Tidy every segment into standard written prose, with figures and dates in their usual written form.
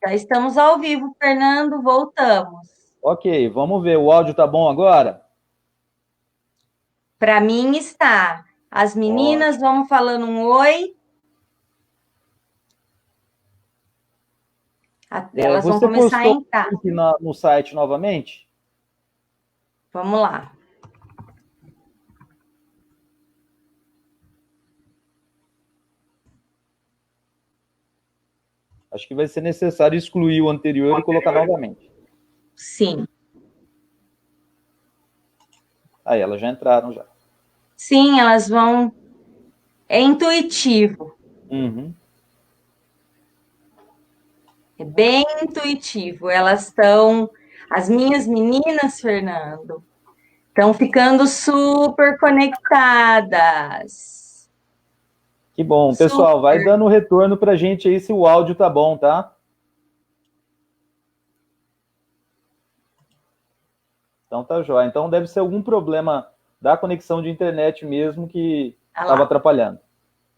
Já estamos ao vivo, Fernando, voltamos. Ok, vamos ver. O áudio tá bom agora? Para mim está. As meninas, Ótimo. vamos falando um oi. Elas vão Você começar a postou o entrar. link no site novamente? Vamos lá. Acho que vai ser necessário excluir o anterior e colocar novamente. Sim. Aí, elas já entraram já. Sim, elas vão. É intuitivo. Uhum. É bem intuitivo. Elas estão. As minhas meninas, Fernando, estão ficando super conectadas. Que bom. Pessoal, vai Super. dando um retorno pra gente aí se o áudio tá bom, tá? Então tá jóia. Então deve ser algum problema da conexão de internet mesmo que Olha estava lá. atrapalhando.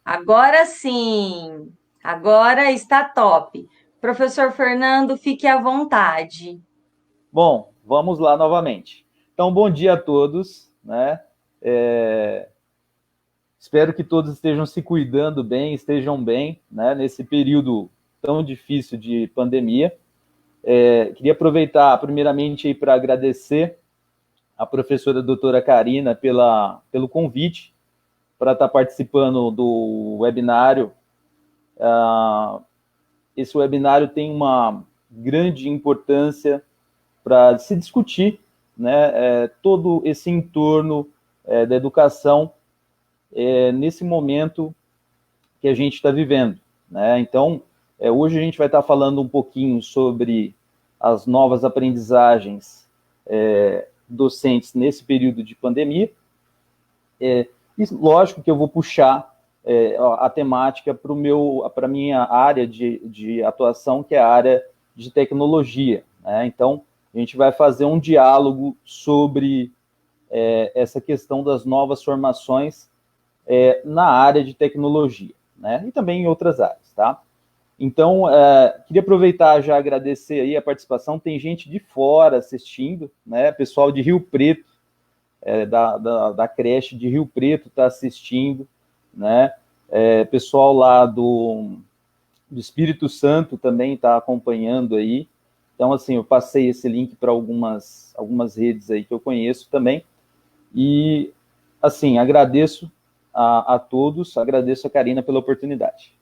Agora sim. Agora está top. Professor Fernando, fique à vontade. Bom, vamos lá novamente. Então, bom dia a todos, né? É, Espero que todos estejam se cuidando bem, estejam bem, né, nesse período tão difícil de pandemia. Queria aproveitar, primeiramente, para agradecer a professora doutora Karina pelo convite para estar participando do webinário. Esse webinário tem uma grande importância para se discutir, né, todo esse entorno da educação nesse momento que a gente está vivendo, né? Então, hoje a gente vai estar falando um pouquinho sobre as novas aprendizagens docentes nesse período de pandemia. E lógico que eu vou puxar a temática para a minha área de atuação, que é a área de tecnologia, né? Então, a gente vai fazer um diálogo sobre essa questão das novas formações na área de tecnologia, né? E também em outras áreas, tá? Então, queria aproveitar já agradecer aí a participação. Tem gente de fora assistindo, né? Pessoal de Rio Preto, da creche de Rio Preto está assistindo, né? Pessoal lá do Espírito Santo também está acompanhando aí. Então, assim, eu passei esse link para algumas redes aí que eu conheço também. E, assim, agradeço a todos, agradeço a Karina pela oportunidade.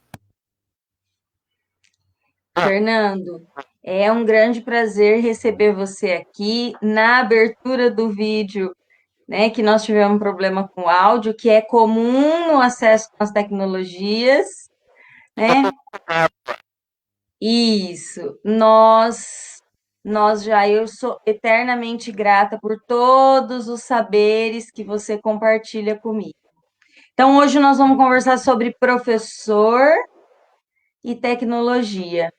Fernando, é um grande prazer receber você aqui na abertura do vídeo, né? Que nós tivemos um problema com o áudio, que é comum no acesso às tecnologias, né? Isso. Eu sou eternamente grata por todos os saberes que você compartilha comigo. Então, hoje nós vamos conversar sobre professor e tecnologia.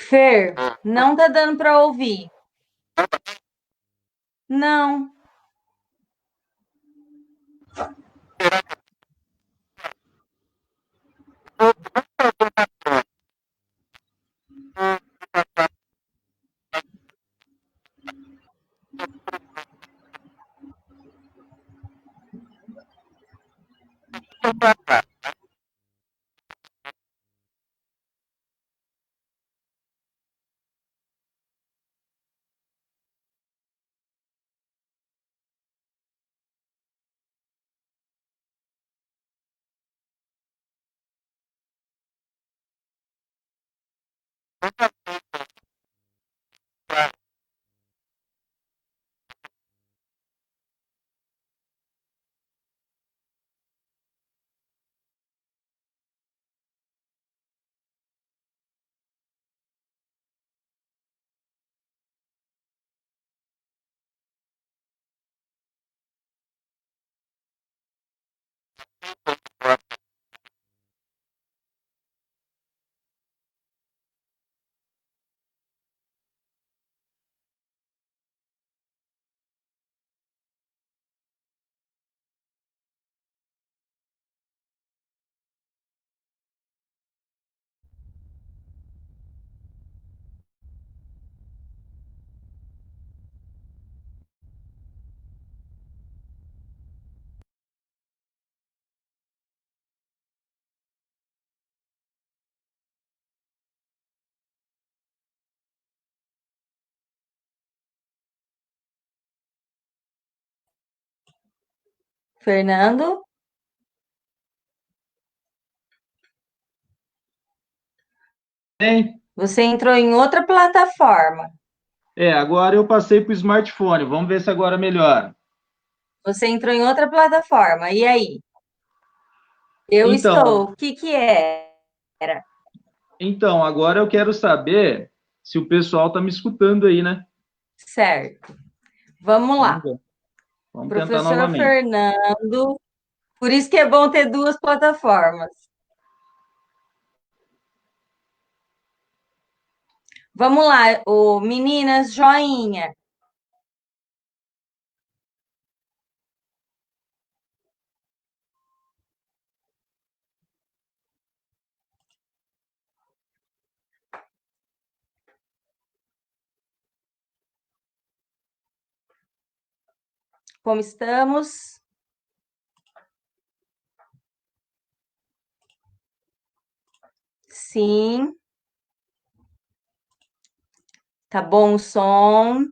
Fer, não tá dando para ouvir. Não. Fernando, Bem, você entrou em outra plataforma. agora eu passei para o smartphone. Vamos ver se agora melhora. Você entrou em outra plataforma. E aí? Eu Então, estou. O que que é? Era então, agora eu quero saber se o pessoal está me escutando aí, né? certo. Vamos Vamos lá. ver. Vamos tentar Professor novamente. Fernando. Por isso que é bom ter duas plataformas. Vamos lá, meninas, joinha. Como estamos? Sim. Tá bom o som?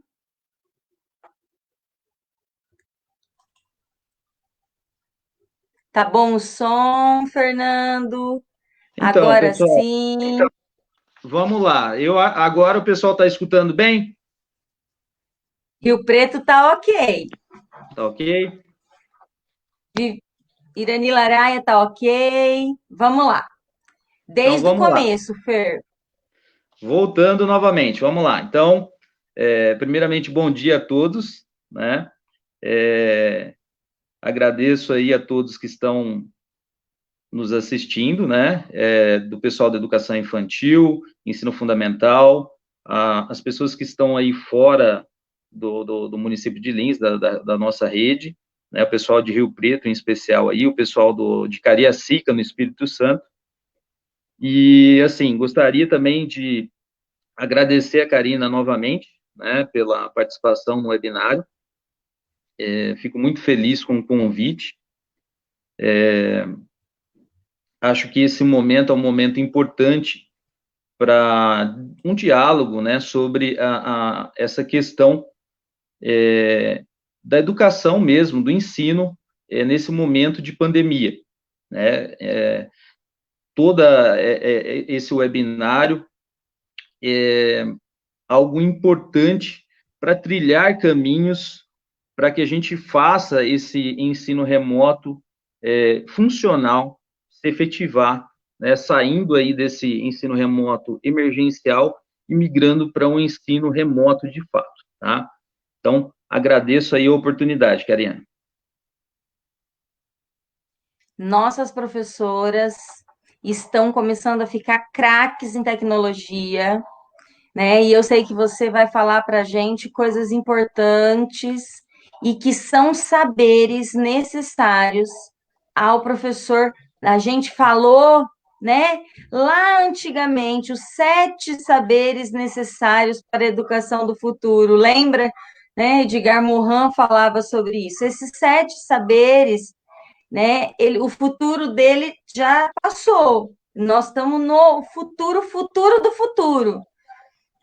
Tá bom o som, Fernando? Então, Agora pessoal, sim. vamos lá. Agora o pessoal está escutando bem? Rio Preto tá ok. Tá ok? Irani Laraia tá ok. Vamos lá. Então Desde o vamos lá. começo, Fer. Voltando novamente, vamos lá. Então, primeiramente, bom dia a todos, né? Agradeço aí a todos que estão nos assistindo, né? Do pessoal da educação infantil, ensino fundamental, as pessoas que estão aí fora do município de Lins, da nossa rede, né? O pessoal de Rio Preto, em especial aí, o pessoal de Cariacica, no Espírito Santo. E, assim, gostaria também de agradecer a Karina novamente, né, pela participação no webinário. Fico muito feliz com o convite. Acho que esse momento é um momento importante para um diálogo, né, sobre essa questão da educação mesmo, do ensino, nesse momento de pandemia, né? Toda esse webinário é algo importante para trilhar caminhos para que a gente faça esse ensino remoto funcional, se efetivar, né, saindo aí desse ensino remoto emergencial e migrando para um ensino remoto de fato, tá? Então, agradeço aí a oportunidade, Karina. Nossas professoras estão começando a ficar craques em tecnologia. né? E eu sei que você vai falar para a gente coisas importantes e que são saberes necessários ao professor. A gente falou, né, lá antigamente, os 7 saberes necessários para a educação do futuro. Lembra, né? Edgar Morin falava sobre isso. Esses 7 saberes, né? O futuro dele já passou. Nós estamos no futuro, futuro do futuro.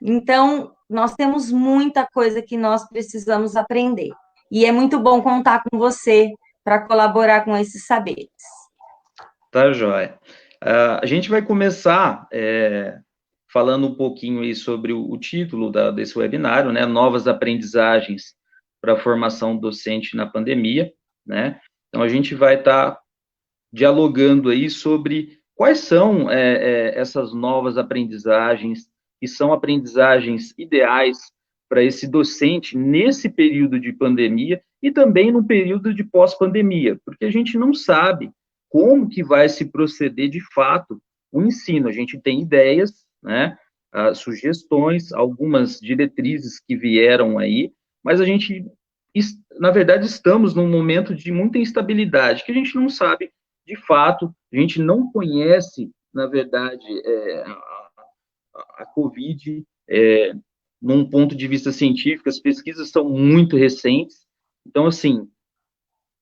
Então, nós temos muita coisa que nós precisamos aprender. E é muito bom contar com você para colaborar com esses saberes. Tá, joia. A gente vai começar falando um pouquinho aí sobre o título desse webinário, né? Novas aprendizagens para a formação docente na pandemia, né? Então, a gente vai estar dialogando aí sobre quais são essas novas aprendizagens, que são aprendizagens ideais para esse docente nesse período de pandemia e também no período de pós-pandemia, porque a gente não sabe como que vai se proceder de fato o ensino. A gente tem ideias, né, sugestões, algumas diretrizes que vieram aí, mas a gente, na verdade, estamos num momento de muita instabilidade, que a gente não sabe de fato, a gente não conhece, na verdade, a Covid, num ponto de vista científico, as pesquisas são muito recentes, então, assim,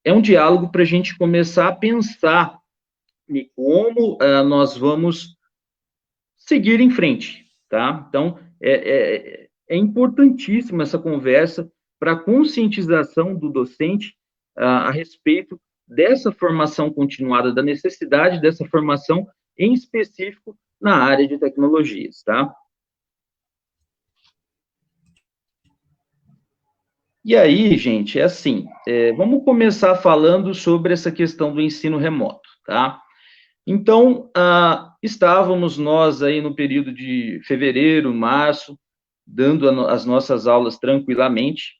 é um diálogo para a gente começar a pensar em como nós vamos seguir em frente, tá? Então, é importantíssima essa conversa para a conscientização do docente a respeito dessa formação continuada, da necessidade dessa formação, em específico, na área de tecnologias, tá? E aí, gente, é assim, vamos começar falando sobre essa questão do ensino remoto, tá? Então, estávamos nós aí no período de fevereiro, março, dando as nossas aulas tranquilamente,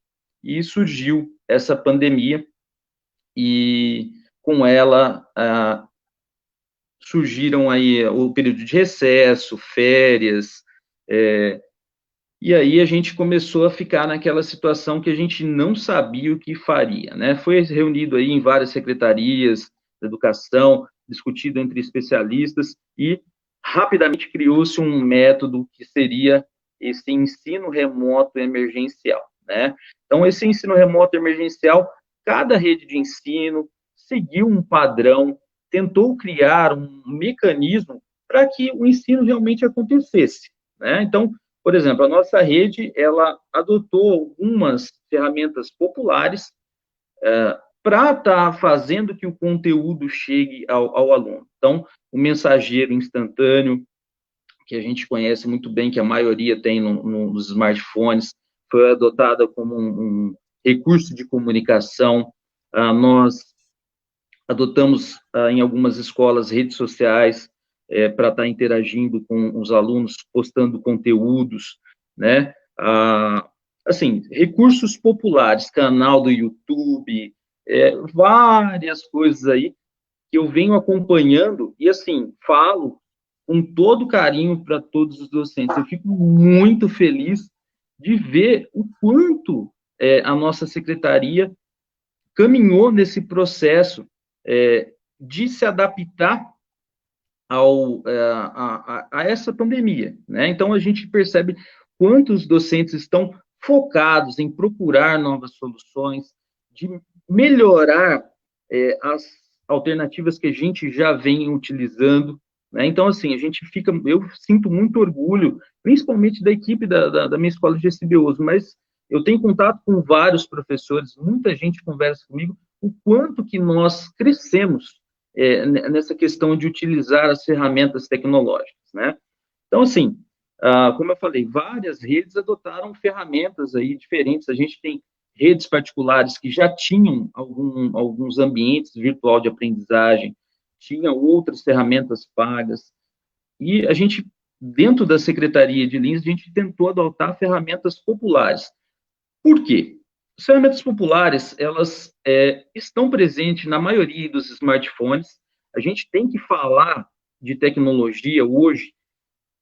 e surgiu essa pandemia, e com ela surgiram aí o período de recesso, férias, e aí a gente começou a ficar naquela situação que a gente não sabia o que faria, né? Foi reunido aí em várias secretarias da educação, discutido entre especialistas e rapidamente criou-se um método que seria esse ensino remoto emergencial, né? Então, esse ensino remoto emergencial, cada rede de ensino seguiu um padrão, tentou criar um mecanismo para que o ensino realmente acontecesse, né? Então, por exemplo, a nossa rede, ela adotou algumas ferramentas populares para estar fazendo que o conteúdo chegue ao aluno. Então, o mensageiro instantâneo, que a gente conhece muito bem, que a maioria tem nos smartphones, foi adotada como um recurso de comunicação. Nós adotamos, em algumas escolas, redes sociais para estar interagindo com os alunos, postando conteúdos, né? Assim, recursos populares, canal do YouTube, várias coisas aí que eu venho acompanhando e, assim, falo com todo carinho para todos os docentes. Eu fico muito feliz de ver o quanto a nossa secretaria caminhou nesse processo de se adaptar a essa pandemia, né? Então, a gente percebe quantos docentes estão focados em procurar novas soluções, de melhorar as alternativas que a gente já vem utilizando, né? Então, assim, eu sinto muito orgulho, principalmente da equipe da minha escola de SBOs, mas eu tenho contato com vários professores, muita gente conversa comigo, o quanto que nós crescemos nessa questão de utilizar as ferramentas tecnológicas, né? Então, assim, como eu falei, várias redes adotaram ferramentas aí diferentes. A gente tem redes particulares que já tinham alguns ambientes virtual de aprendizagem, tinham outras ferramentas pagas, e a gente, dentro da Secretaria de Lins, a gente tentou adotar ferramentas populares. Por quê? As ferramentas populares, elas estão presentes na maioria dos smartphones. A gente tem que falar de tecnologia hoje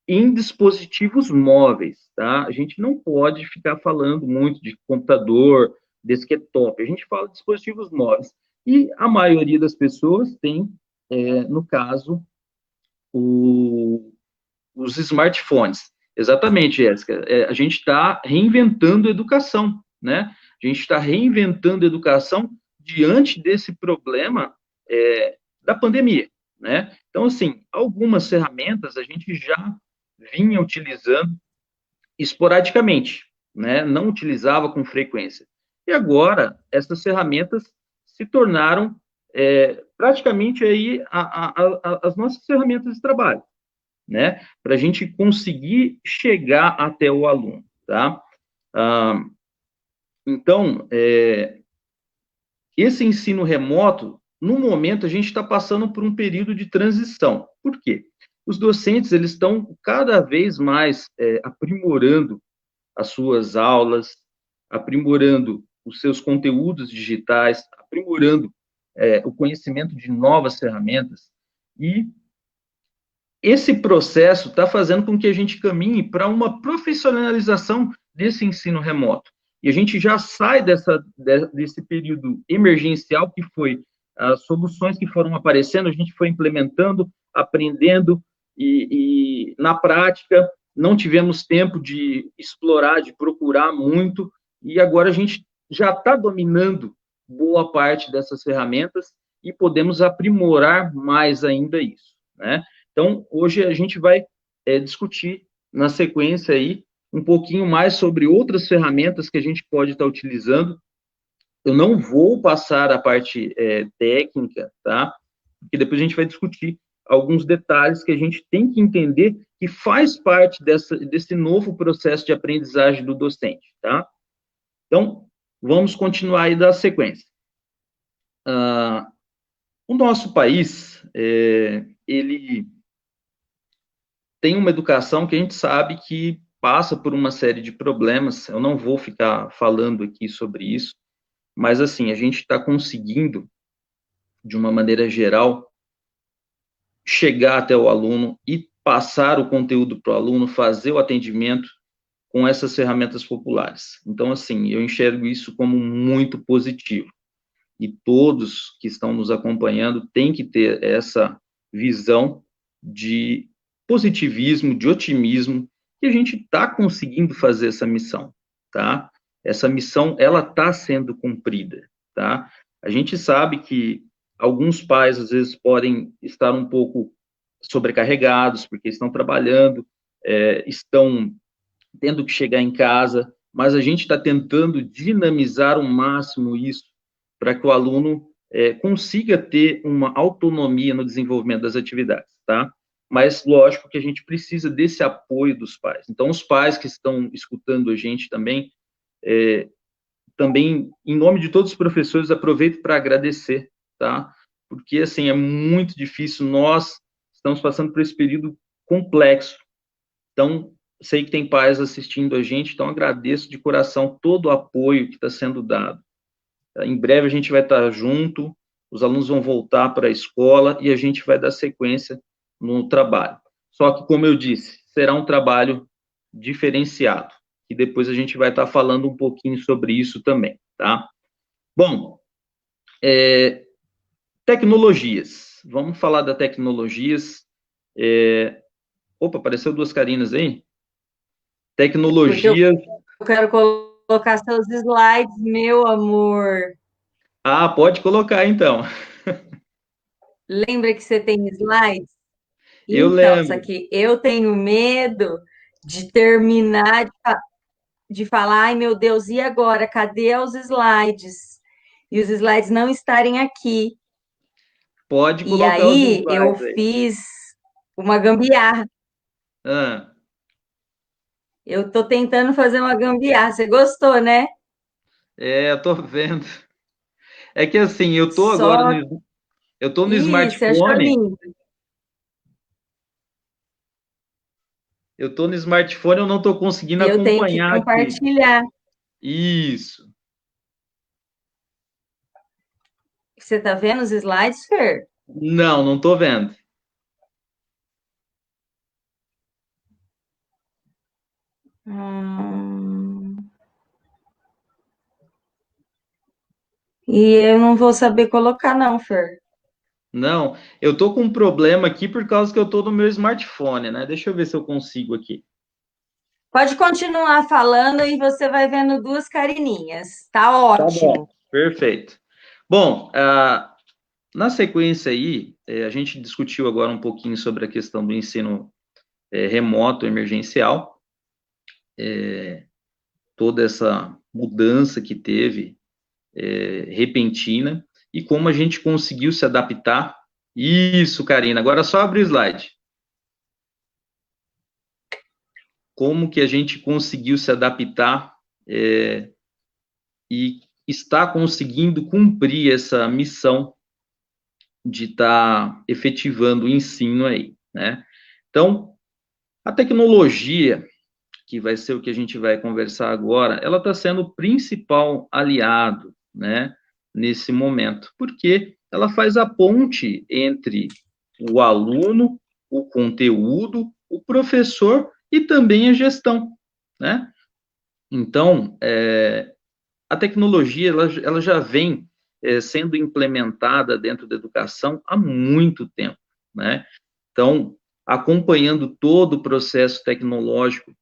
em dispositivos móveis, tá? A gente não pode ficar falando muito de computador, desktop, a gente fala de dispositivos móveis. E a maioria das pessoas tem, no caso, os smartphones. Exatamente, Jéssica. A gente está reinventando a educação, né? A gente está reinventando a educação diante desse problema da pandemia, né? Então, assim, algumas ferramentas a gente já vinha utilizando esporadicamente, né? Não utilizava com frequência. E agora, essas ferramentas se tornaram praticamente aí as nossas ferramentas de trabalho, né? Para a gente conseguir chegar até o aluno, tá? Ah, então, esse ensino remoto, no momento, a gente está passando por um período de transição. Por quê? Os docentes, eles estão cada vez mais aprimorando as suas aulas, aprimorando os seus conteúdos digitais, aprimorando o conhecimento de novas ferramentas, e esse processo está fazendo com que a gente caminhe para uma profissionalização desse ensino remoto. E a gente já sai desse período emergencial, que foi as soluções que foram aparecendo, a gente foi implementando, aprendendo, e na prática não tivemos tempo de explorar, de procurar muito, e agora a gente já está dominando boa parte dessas ferramentas e podemos aprimorar mais ainda isso, né? Então, hoje a gente vai discutir na sequência aí um pouquinho mais sobre outras ferramentas que a gente pode estar utilizando. Eu não vou passar a parte técnica, tá? Porque depois a gente vai discutir alguns detalhes que a gente tem que entender que faz parte desse novo processo de aprendizagem do docente, tá? Então, vamos continuar aí da sequência. O nosso país, ele tem uma educação que a gente sabe que passa por uma série de problemas. Eu não vou ficar falando aqui sobre isso, mas assim, a gente está conseguindo, de uma maneira geral, chegar até o aluno e passar o conteúdo para o aluno, fazer o atendimento com essas ferramentas populares. Então, assim, eu enxergo isso como muito positivo. E todos que estão nos acompanhando têm que ter essa visão de positivismo, de otimismo, que a gente está conseguindo fazer essa missão, tá? Essa missão, ela está sendo cumprida, tá? A gente sabe que alguns pais, às vezes, podem estar um pouco sobrecarregados, porque estão trabalhando, estão tendo que chegar em casa, mas a gente está tentando dinamizar ao máximo isso, para que o aluno consiga ter uma autonomia no desenvolvimento das atividades, tá? Mas, lógico que a gente precisa desse apoio dos pais. Então, os pais que estão escutando a gente também, também, em nome de todos os professores, aproveito para agradecer, tá? Porque, assim, é muito difícil, nós estamos passando por esse período complexo. Então, sei que tem pais assistindo a gente, então agradeço de coração todo o apoio que está sendo dado. Em breve a gente vai estar junto, os alunos vão voltar para a escola e a gente vai dar sequência no trabalho. Só que, como eu disse, será um trabalho diferenciado, e depois a gente vai estar falando um pouquinho sobre isso também, tá? Bom, tecnologias. Vamos falar da tecnologias. Opa, apareceu duas Carinas aí? Porque eu Tecnologias. quero colocar seus slides, meu amor. Ah, pode colocar então. Lembra que você tem slides? Eu Então, só lembro. que eu tenho medo de terminar de falar, ai meu Deus, e agora? Cadê os slides? E os slides não estarem aqui. Pode E colocar os aí eu slides aí. fiz uma gambiarra. Ah, Eu tô tentando fazer uma gambiarra. Você gostou, né? eu tô vendo. É que assim, eu tô agora Só eu tô no que você achou smartphone, lindo. eu não tô conseguindo E eu tenho que acompanhar aqui. compartilhar. Isso. Você tá vendo os slides, Fer? Não, não tô vendo. E eu não vou saber colocar, não, Fer. Não, eu tô com um problema aqui por causa que eu tô no meu smartphone, né? Deixa eu ver se eu consigo aqui. Pode continuar falando e você vai vendo duas carininhas. Tá Tá bom. ótimo. Perfeito. Bom, na sequência aí, a gente discutiu agora um pouquinho sobre a questão do ensino remoto emergencial, toda essa mudança que teve repentina e como a gente conseguiu se adaptar. Isso, Karina. Agora só abre o slide. Como que a gente conseguiu se adaptar e está conseguindo cumprir essa missão de estar efetivando o ensino aí, né? Então, a tecnologia, que vai ser o que a gente vai conversar agora, ela está sendo o principal aliado, né, nesse momento, porque ela faz a ponte entre o aluno, o conteúdo, o professor e também a gestão, né? Então, a tecnologia, ela já vem sendo implementada dentro da educação há muito tempo, né? Então, acompanhando todo o processo tecnológico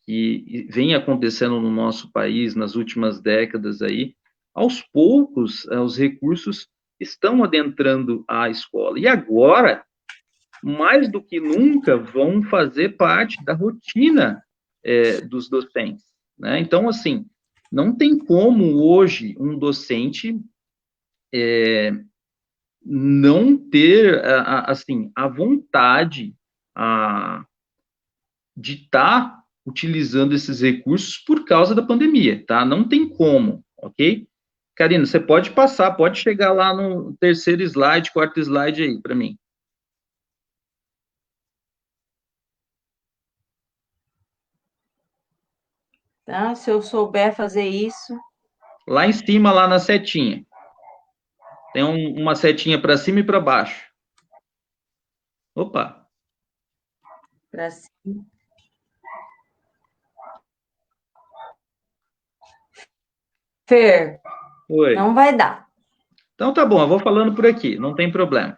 que vem acontecendo no nosso país nas últimas décadas aí, aos poucos, os recursos estão adentrando a escola. E agora, mais do que nunca, vão fazer parte da rotina dos docentes, né? Então, assim, não tem como hoje um docente não ter, assim, a vontade de estar utilizando esses recursos por causa da pandemia, tá? Não tem como, ok? Karina, você pode passar, pode chegar lá no terceiro slide, quarto slide aí para mim. Tá? Se eu souber fazer isso. Lá em cima, lá na setinha. Tem uma setinha para cima e para baixo. Opa. Para cima. Fer, Oi. não vai dar. Então tá bom, eu vou falando por aqui, não tem problema.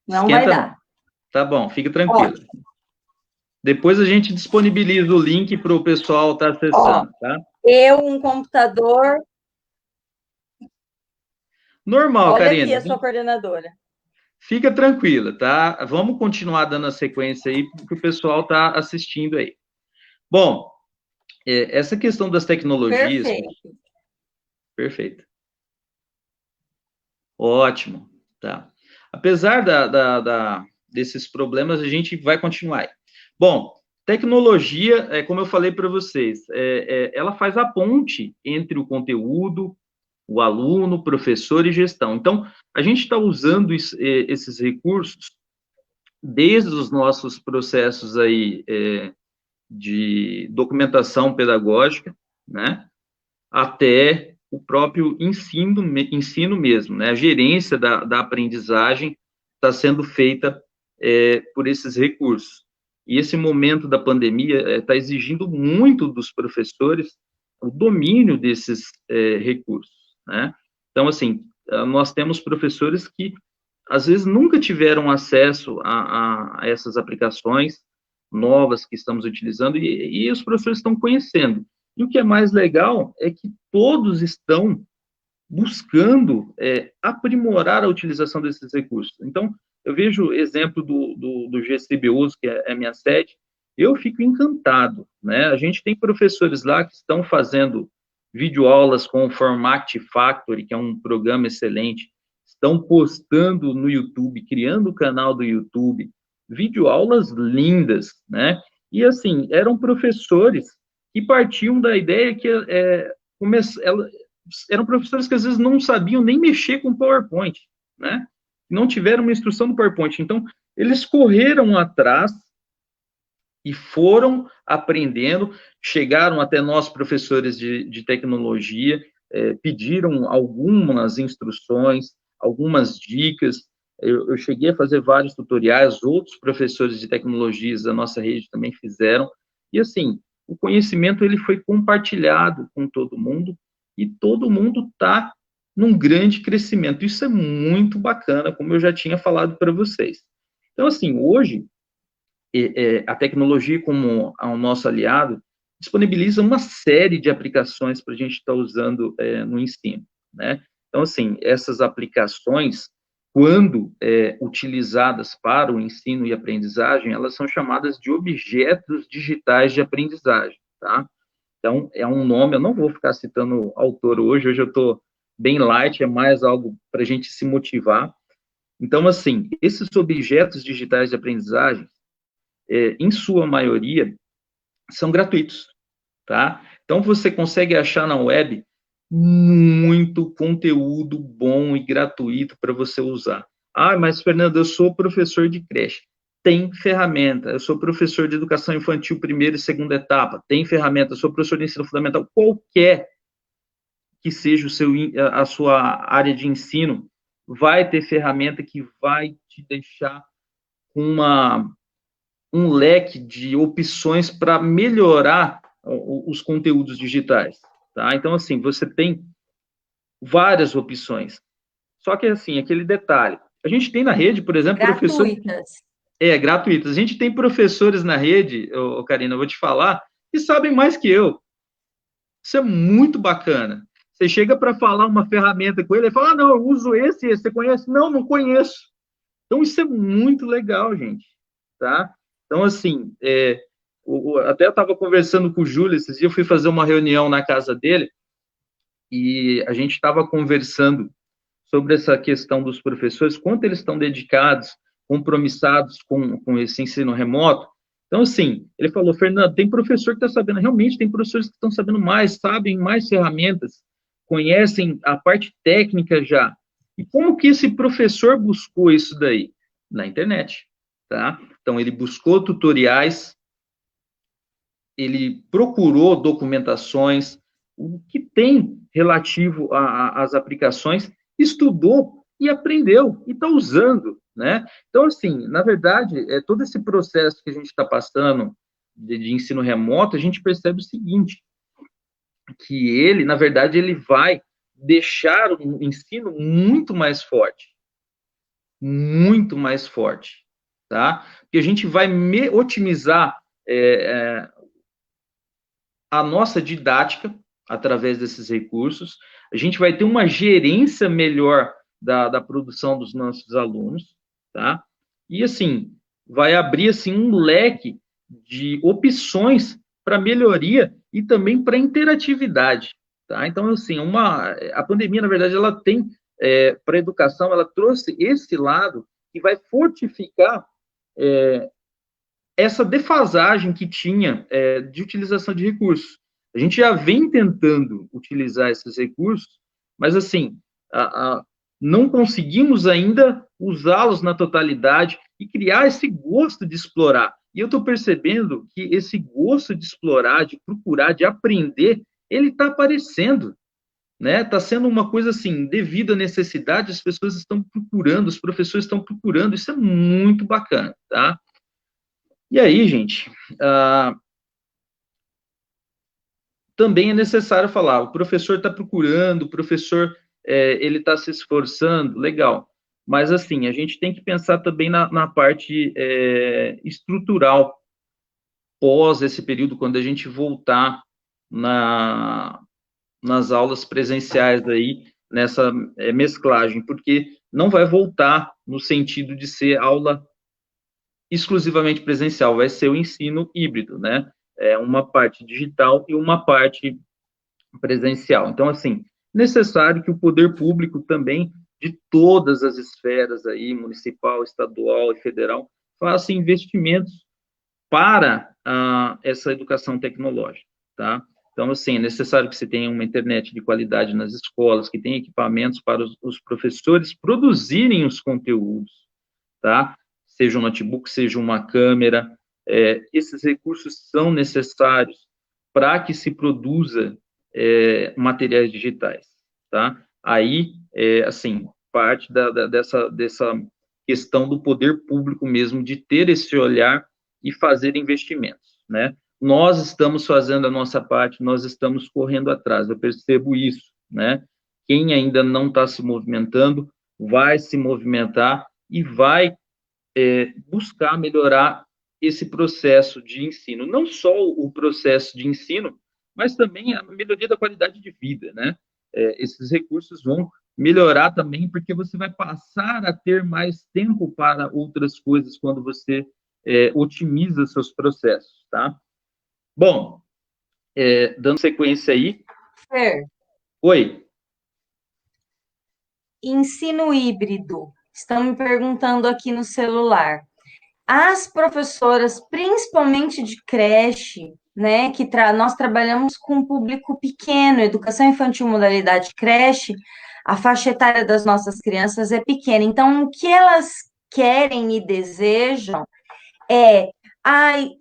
Não vai Esquenta não. dar. Tá bom, fica tranquilo. Ótimo. Depois a gente disponibiliza o link para o pessoal estar Ó, acessando, tá? um computador. Normal, Olha aqui Karina. a sua coordenadora. Fica tranquila, tá? Vamos continuar dando a sequência aí, porque o pessoal está assistindo aí. Bom, essa questão das tecnologias. Perfeito. Perfeito. Ótimo, tá? Apesar desses problemas, a gente vai continuar aí. Bom, tecnologia, como eu falei para vocês, ela faz a ponte entre o conteúdo, o aluno, professor e gestão. Então, a gente está usando esses recursos desde os nossos processos aí de documentação pedagógica, né, até o próprio ensino mesmo, né, a gerência da aprendizagem está sendo feita por esses recursos. E esse momento da pandemia está exigindo muito dos professores o domínio desses recursos, né? Então, assim, nós temos professores que às vezes nunca tiveram acesso a essas aplicações novas que estamos utilizando e os professores estão conhecendo. E o que é mais legal é que todos estão buscando aprimorar a utilização desses recursos. Então, eu vejo exemplo do GCBUs, que é a minha sede, eu fico encantado, né? A gente tem professores lá que estão fazendo videoaulas com o Format Factory, que é um programa excelente, estão postando no YouTube, criando o canal do YouTube, videoaulas lindas, né? E, assim, eram professores que partiam da ideia que eram professores que às vezes não sabiam nem mexer com PowerPoint, né? Não tiveram uma instrução do PowerPoint. Então, eles correram atrás e foram aprendendo, chegaram até nós, professores de tecnologia, pediram algumas instruções, algumas dicas. Eu cheguei a fazer vários tutoriais, outros professores de tecnologias da nossa rede também fizeram. E, assim, o conhecimento ele foi compartilhado com todo mundo e todo mundo está num grande crescimento. Isso é muito bacana, como eu já tinha falado para vocês. Então, assim, hoje, a tecnologia como o nosso aliado disponibiliza uma série de aplicações para a gente estar usando no ensino, né? Então, assim, essas aplicações, quando utilizadas para o ensino e aprendizagem, elas são chamadas de objetos digitais de aprendizagem, tá? Então, é um nome, eu não vou ficar citando o autor hoje eu estou bem light, é mais algo para a gente se motivar. Então, assim, esses objetos digitais de aprendizagem, em sua maioria, são gratuitos, tá? Então, você consegue achar na web muito conteúdo bom e gratuito para você usar. Ah, mas, Fernando, eu sou professor de creche. Tem ferramenta. Eu sou professor de educação infantil, primeira e segunda etapa. Tem ferramenta. Eu sou professor de ensino fundamental. Qualquer que seja a sua área de ensino, vai ter ferramenta que vai te deixar com um leque de opções para melhorar os conteúdos digitais, tá? Então, assim, você tem várias opções. Só que, assim, aquele detalhe. A gente tem na rede, por exemplo, professores... Gratuitas. Gratuitas. A gente tem professores na rede, Karina, eu vou te falar, que sabem mais que eu. Isso é muito bacana. Você chega para falar uma ferramenta com ele, ele fala, não, eu uso esse, você conhece? Não, não conheço. Então, isso é muito legal, gente, tá? Então, assim, até eu estava conversando com o Júlio esses dias, eu fui fazer uma reunião na casa dele, e a gente estava conversando sobre essa questão dos professores, quanto eles estão dedicados, compromissados com esse ensino remoto. Então, assim, ele falou, Fernando, tem professor que está sabendo, realmente tem professores que estão sabendo mais, sabem mais ferramentas, conhecem a parte técnica já. E como que esse professor buscou isso daí? Na internet, tá? Então, ele buscou tutoriais, ele procurou documentações, o que tem relativo às aplicações, estudou e aprendeu, e está usando, né? Então, assim, na verdade, todo esse processo que a gente está passando de ensino remoto, a gente percebe o seguinte, que ele, na verdade, ele vai deixar o ensino muito mais forte, tá? Porque a gente vai otimizar a nossa didática através desses recursos, a gente vai ter uma gerência melhor da produção dos nossos alunos, tá? E, assim, vai abrir, assim, um leque de opções para melhoria e também para interatividade, tá? Então, assim, a pandemia, na verdade, ela tem, para a educação, ela trouxe esse lado que vai fortificar essa defasagem que tinha de utilização de recursos. A gente já vem tentando utilizar esses recursos, mas, assim, não conseguimos ainda usá-los na totalidade e criar esse gosto de explorar. E eu estou percebendo que esse gosto de explorar, de procurar, de aprender, ele está aparecendo, né? Está sendo uma coisa assim, devido à necessidade, as pessoas estão procurando, os professores estão procurando, isso é muito bacana, tá? E aí, gente, também é necessário falar, o professor está procurando, o professor ele está se esforçando, legal. Mas, assim, a gente tem que pensar também na parte estrutural, pós esse período, quando a gente voltar nas aulas presenciais aí, nessa mesclagem, porque não vai voltar no sentido de ser aula exclusivamente presencial, vai ser o ensino híbrido, né? Uma parte digital e uma parte presencial. Então, assim, necessário que o poder público também, de todas as esferas aí, municipal, estadual e federal, faça investimentos para essa educação tecnológica, tá? Então, assim, é necessário que você tenha uma internet de qualidade nas escolas, que tenha equipamentos para os professores produzirem os conteúdos, tá? Seja um notebook, seja uma câmera, esses recursos são necessários para que se produza materiais digitais, tá? Aí, assim, parte dessa questão do poder público mesmo, de ter esse olhar e fazer investimentos, né? Nós estamos fazendo a nossa parte, nós estamos correndo atrás, eu percebo isso, né? quem ainda não está se movimentando vai se movimentar e vai buscar melhorar esse processo de ensino. Não só o processo de ensino, mas também a melhoria da qualidade de vida, né? Esses recursos vão melhorar também, porque você vai passar a ter mais tempo para outras coisas quando você otimiza seus processos, tá? Bom, dando sequência aí. Fer, Oi. ensino híbrido. Estão me perguntando aqui no celular. As professoras, principalmente de creche, né, nós trabalhamos com um público pequeno, educação infantil modalidade creche, a faixa etária das nossas crianças é pequena. Então, o que elas querem e desejam é,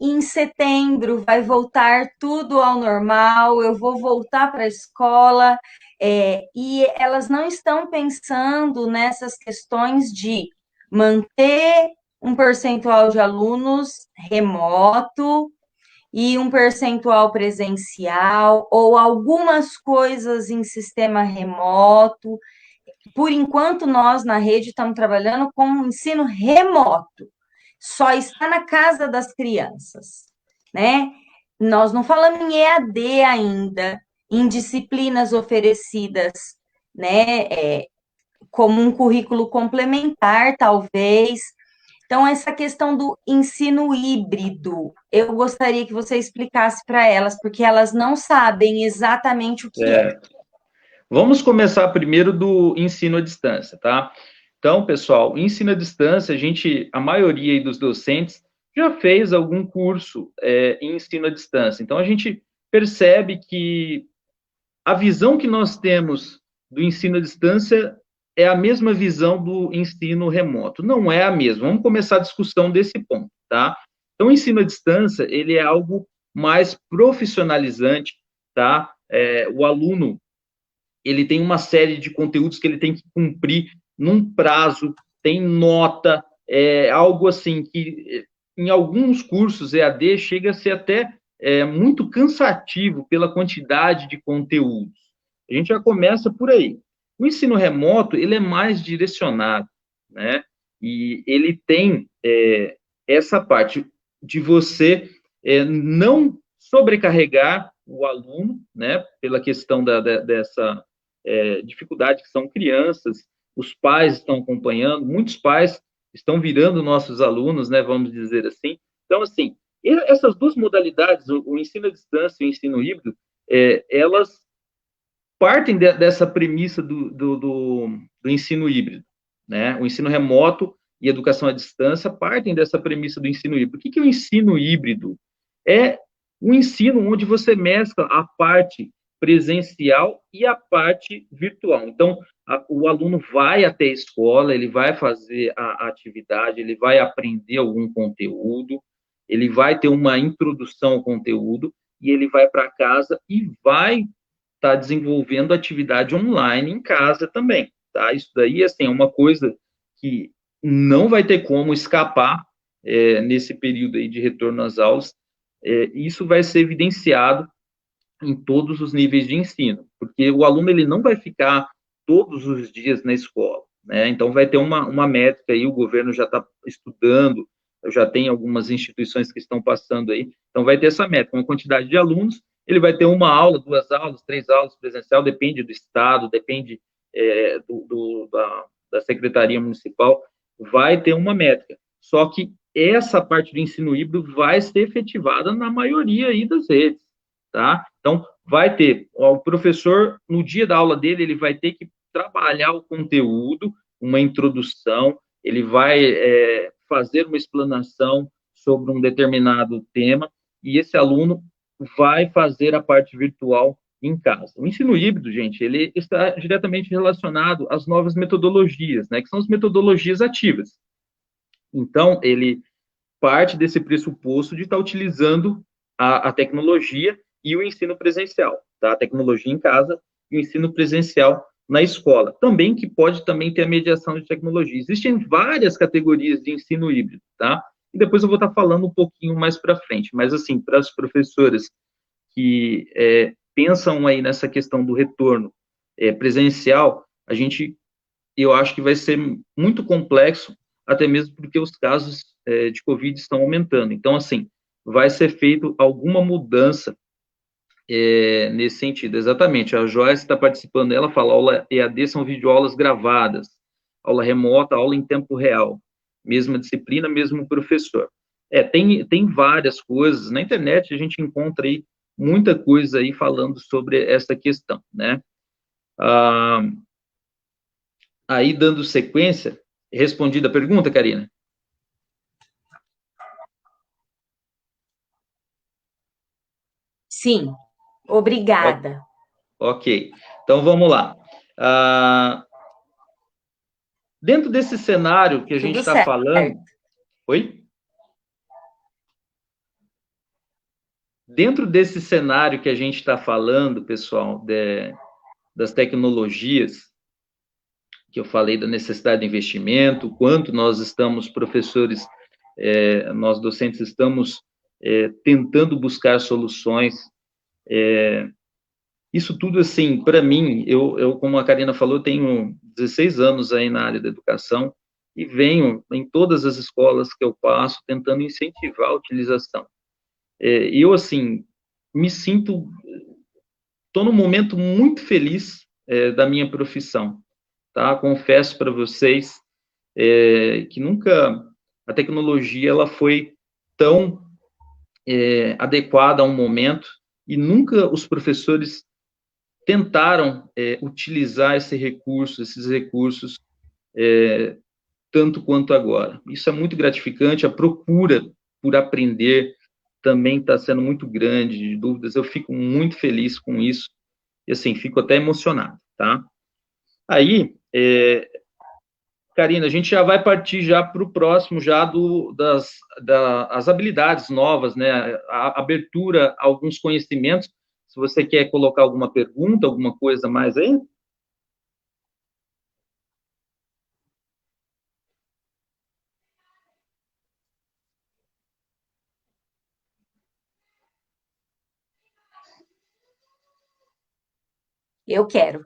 em setembro vai voltar tudo ao normal, eu vou voltar para a escola, e elas não estão pensando nessas questões de manter um percentual de alunos remoto e um percentual presencial, ou algumas coisas em sistema remoto. Por enquanto, nós na rede estamos trabalhando com um ensino remoto, só está na casa das crianças, né? Nós não falamos em EAD ainda, em disciplinas oferecidas, né? Como um currículo complementar, talvez. Então, essa questão do ensino híbrido, eu gostaria que você explicasse para elas, porque elas não sabem exatamente o que é. Vamos começar primeiro do ensino à distância, tá? Então, pessoal, ensino à distância, a maioria dos docentes já fez algum curso em ensino à distância. Então, a gente percebe que a visão que nós temos do ensino à distância é a mesma visão do ensino remoto. Não é a mesma. Vamos começar a discussão desse ponto, tá? Então, o ensino à distância, ele é algo mais profissionalizante, tá? O aluno, ele tem uma série de conteúdos que ele tem que cumprir num prazo, tem nota, algo assim que em alguns cursos EAD chega a ser até muito cansativo pela quantidade de conteúdos. A gente já começa por aí. O ensino remoto, ele é mais direcionado, né? E ele tem essa parte de você não sobrecarregar o aluno, né? Pela questão dessa dificuldade que são crianças, os pais estão acompanhando, muitos pais estão virando nossos alunos, né, vamos dizer assim. Então, assim, essas duas modalidades, o ensino à distância e o ensino híbrido, elas partem dessa premissa do ensino híbrido, né? O ensino remoto e educação à distância partem dessa premissa do ensino híbrido. O que é o ensino híbrido? É um ensino onde você mescla a parte presencial e a parte virtual. Então, o aluno vai até a escola, ele vai fazer a atividade, ele vai aprender algum conteúdo, ele vai ter uma introdução ao conteúdo, e ele vai para casa e vai estar desenvolvendo atividade online em casa também, tá? Isso daí, assim, é uma coisa que não vai ter como escapar nesse período aí de retorno às aulas. Isso vai ser evidenciado em todos os níveis de ensino, porque o aluno ele não vai ficar todos os dias na escola, né? Então vai ter uma métrica aí, o governo já está estudando, já tem algumas instituições que estão passando aí, então vai ter essa métrica, uma quantidade de alunos, ele vai ter uma aula, 2 aulas, 3 aulas presencial, depende do estado, depende da secretaria municipal, vai ter uma métrica, só que essa parte do ensino híbrido vai ser efetivada na maioria aí das redes, tá? Então, vai ter, o professor, no dia da aula dele, ele vai ter que trabalhar o conteúdo, uma introdução, ele vai fazer uma explanação sobre um determinado tema, e esse aluno vai fazer a parte virtual em casa. O ensino híbrido, gente, ele está diretamente relacionado às novas metodologias, né, que são as metodologias ativas. Então, ele parte desse pressuposto de estar utilizando a tecnologia e o ensino presencial, tá? A tecnologia em casa e o ensino presencial na escola. Também que pode também ter a mediação de tecnologia. Existem várias categorias de ensino híbrido, tá? E depois eu vou estar falando um pouquinho mais para frente. Mas, assim, para as professoras que pensam aí nessa questão do retorno presencial, eu acho que vai ser muito complexo, até mesmo porque os casos de Covid estão aumentando. Então, assim, vai ser feito alguma mudança nesse sentido. Exatamente, a Joyce está participando, ela fala, aula EAD são videoaulas gravadas, aula remota, aula em tempo real, mesma disciplina, mesmo professor. Tem várias coisas, na internet a gente encontra aí muita coisa aí falando sobre essa questão, né? Aí, dando sequência, respondida a pergunta, Karina? Sim, obrigada. Ok, então vamos lá. Dentro desse cenário que a gente Tudo está certo. falando... Oi? Dentro desse cenário que a gente está falando, pessoal, das tecnologias, que eu falei da necessidade de investimento, quanto nós estamos, professores, nós docentes estamos tentando buscar soluções. Isso tudo, assim, para mim, eu, como a Karina falou, tenho 16 anos aí na área da educação e venho em todas as escolas que eu passo tentando incentivar a utilização. Eu, assim, me sinto, estou num momento muito feliz da minha profissão, tá? Confesso para vocês que nunca a tecnologia ela foi tão adequada a um momento e nunca os professores tentaram utilizar esses recursos tanto quanto agora. Isso é muito gratificante, a procura por aprender também está sendo muito grande, de dúvidas, eu fico muito feliz com isso, e assim, fico até emocionado, tá? Aí, Karina, a gente já vai partir já para o próximo, já das habilidades novas, né? A abertura a alguns conhecimentos. Se você quer colocar alguma pergunta, alguma coisa mais aí? Eu quero.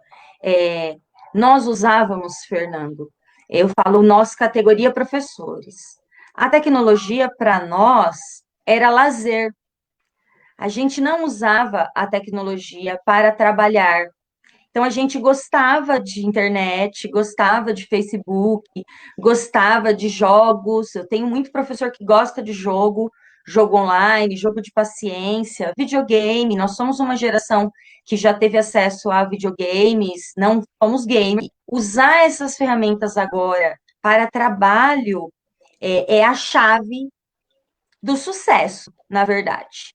Nós usávamos, Fernando, eu falo nós, categoria professores. A tecnologia, para nós, era lazer. A gente não usava a tecnologia para trabalhar. Então, a gente gostava de internet, gostava de Facebook, gostava de jogos. Eu tenho muito professor que gosta de jogo online, jogo de paciência, videogame. Nós somos uma geração que já teve acesso a videogames, não somos gamers. Usar essas ferramentas agora para trabalho é a chave do sucesso, na verdade.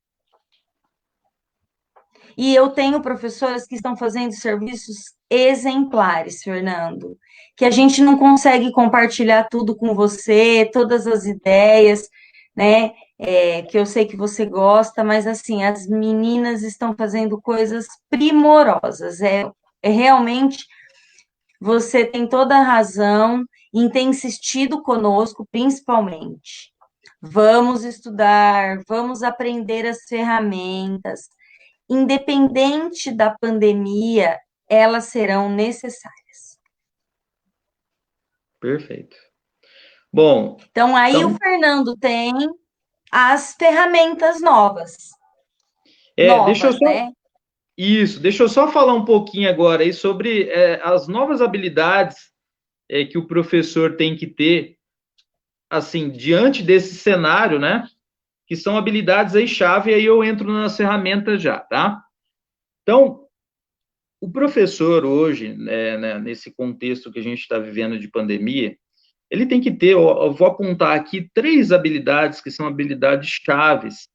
E eu tenho professoras que estão fazendo serviços exemplares, Fernando, que a gente não consegue compartilhar tudo com você, todas as ideias, né? Que eu sei que você gosta, mas assim, as meninas estão fazendo coisas primorosas. Realmente, você tem toda a razão em ter insistido conosco, principalmente. Vamos estudar, vamos aprender as ferramentas, independente da pandemia, elas serão necessárias. Perfeito. Bom, então aí o Fernando tem as ferramentas novas. Deixa eu só... né? Isso, deixa eu só falar um pouquinho agora aí sobre as novas habilidades que o professor tem que ter, assim, diante desse cenário, né? Que são habilidades aí chave, e aí eu entro nas ferramentas já, tá? Então, o professor hoje, nesse contexto que a gente está vivendo de pandemia, ele tem que ter, eu vou apontar aqui 3 habilidades que são habilidades chaves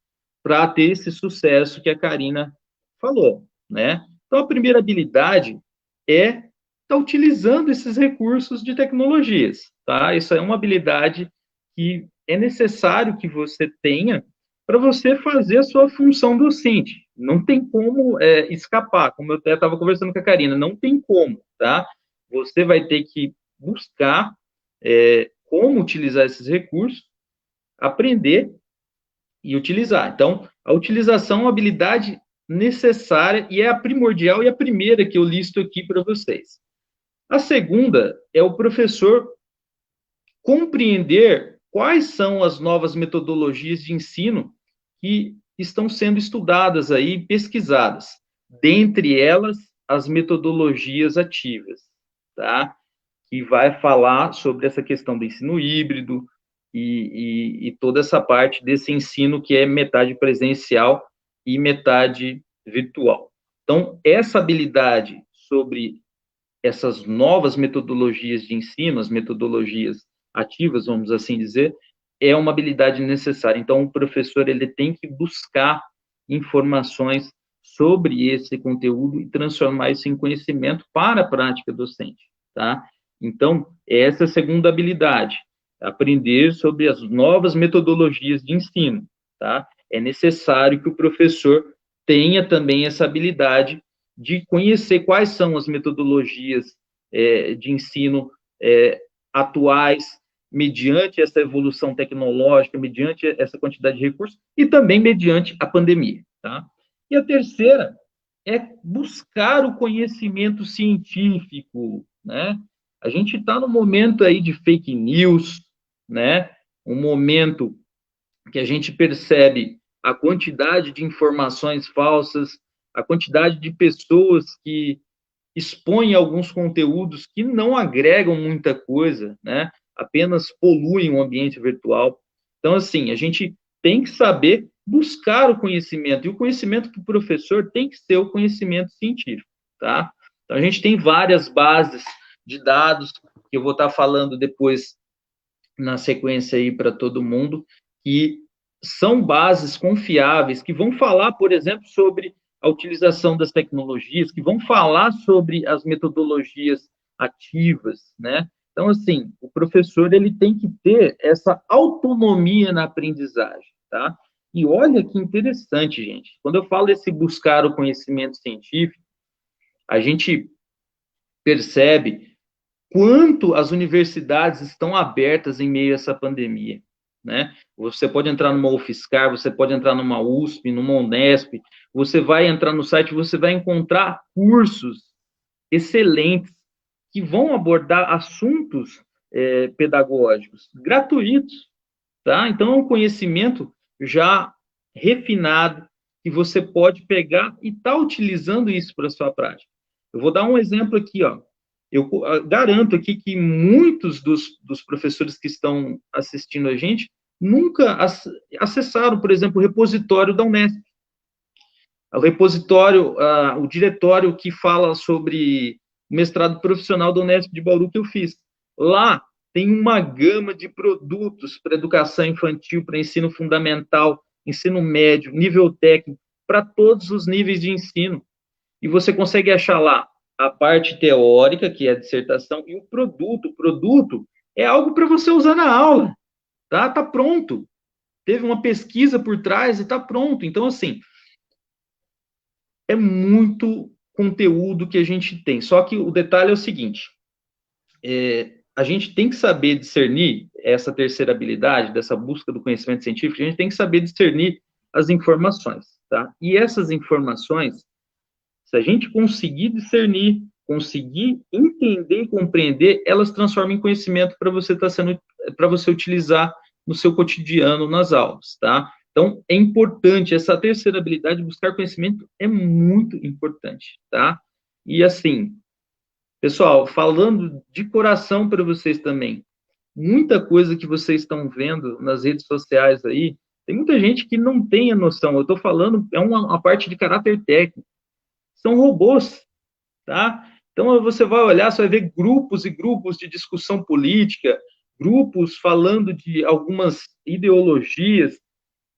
para ter esse sucesso que a Karina falou, né? Então, a primeira habilidade é estar utilizando esses recursos de tecnologias, tá? Isso é uma habilidade que é necessário que você tenha para você fazer a sua função docente. Não tem como escapar, como eu até estava conversando com a Karina, não tem como, tá? Você vai ter que buscar como utilizar esses recursos, aprender e utilizar. Então, a utilização é uma habilidade necessária e é a primordial e a primeira que eu listo aqui para vocês. A segunda é o professor compreender quais são as novas metodologias de ensino que estão sendo estudadas aí, pesquisadas. Dentre elas, as metodologias ativas, tá? Que vai falar sobre essa questão do ensino híbrido e toda essa parte desse ensino que é metade presencial e metade virtual. Então, essa habilidade sobre essas novas metodologias de ensino, as metodologias ativas, vamos assim dizer, é uma habilidade necessária. Então, o professor ele tem que buscar informações sobre esse conteúdo e transformar isso em conhecimento para a prática docente, tá? Então, essa é a segunda habilidade, aprender sobre as novas metodologias de ensino, tá? É necessário que o professor tenha também essa habilidade de conhecer quais são as metodologias de ensino atuais, mediante essa evolução tecnológica, mediante essa quantidade de recursos, e também mediante a pandemia, tá? E a terceira é buscar o conhecimento científico, né? A gente está no momento aí de fake news, né? Um momento que a gente percebe a quantidade de informações falsas, a quantidade de pessoas que expõem alguns conteúdos que não agregam muita coisa, né? Apenas poluem o ambiente virtual. Então, assim, a gente tem que saber buscar o conhecimento, e o conhecimento do professor tem que ser o conhecimento científico, tá? Então, a gente tem várias bases de dados, que eu vou estar falando depois na sequência aí para todo mundo, que são bases confiáveis, que vão falar, por exemplo, sobre a utilização das tecnologias, que vão falar sobre as metodologias ativas, né? Então, assim, o professor ele tem que ter essa autonomia na aprendizagem, tá? E olha que interessante, gente. Quando eu falo esse buscar o conhecimento científico, a gente percebe quanto as universidades estão abertas em meio a essa pandemia, né? Você pode entrar numa UFSCar, você pode entrar numa USP, numa Unesp, você vai entrar no site, você vai encontrar cursos excelentes que vão abordar assuntos pedagógicos gratuitos, tá? Então, é um conhecimento já refinado que você pode pegar e tá utilizando isso para sua prática. Eu vou dar um exemplo aqui, ó. Eu garanto aqui que muitos dos professores que estão assistindo a gente nunca acessaram, por exemplo, o repositório da Unesp. O repositório, o diretório que fala sobre o mestrado profissional da Unesp de Bauru que eu fiz. Lá tem uma gama de produtos para educação infantil, para ensino fundamental, ensino médio, nível técnico, para todos os níveis de ensino. E você consegue achar lá a parte teórica, que é a dissertação, e o produto. O produto é algo para você usar na aula, tá? Tá pronto. Teve uma pesquisa por trás e tá pronto. Então, assim, é muito conteúdo que a gente tem. Só que o detalhe é o seguinte, a gente tem que saber discernir essa terceira habilidade, dessa busca do conhecimento científico, a gente tem que saber discernir as informações, tá? E essas informações, se a gente conseguir discernir, conseguir entender e compreender, elas transformam em conhecimento para você para você utilizar no seu cotidiano nas aulas, tá? Então, é importante, essa terceira habilidade, buscar conhecimento, é muito importante, tá? E assim, pessoal, falando de coração para vocês também, muita coisa que vocês estão vendo nas redes sociais aí, tem muita gente que não tem a noção, eu estou falando, é uma parte de caráter técnico, são robôs, tá? Então, você vai olhar, você vai ver grupos e grupos de discussão política, grupos falando de algumas ideologias,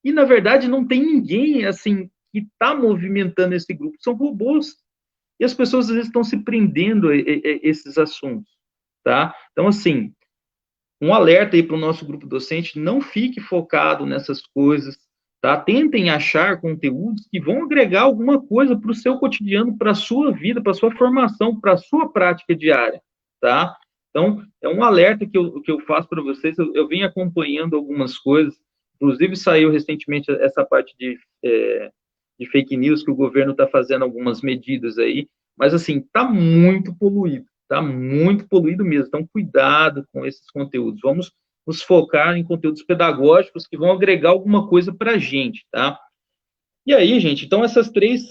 e, na verdade, não tem ninguém, assim, que está movimentando esse grupo, são robôs. E as pessoas, às vezes, estão se prendendo a esses assuntos, tá? Então, assim, um alerta aí para o nosso grupo docente, não fique focado nessas coisas, tá? Tentem achar conteúdos que vão agregar alguma coisa para o seu cotidiano, para a sua vida, para a sua formação, para a sua prática diária, tá? Então, é um alerta que eu faço para vocês, eu venho acompanhando algumas coisas, inclusive saiu recentemente essa parte de de fake news, que o governo está fazendo algumas medidas aí, mas, assim, está muito poluído mesmo, então cuidado com esses conteúdos, vamos nos focar em conteúdos pedagógicos que vão agregar alguma coisa para a gente, tá? E aí, gente, então essas três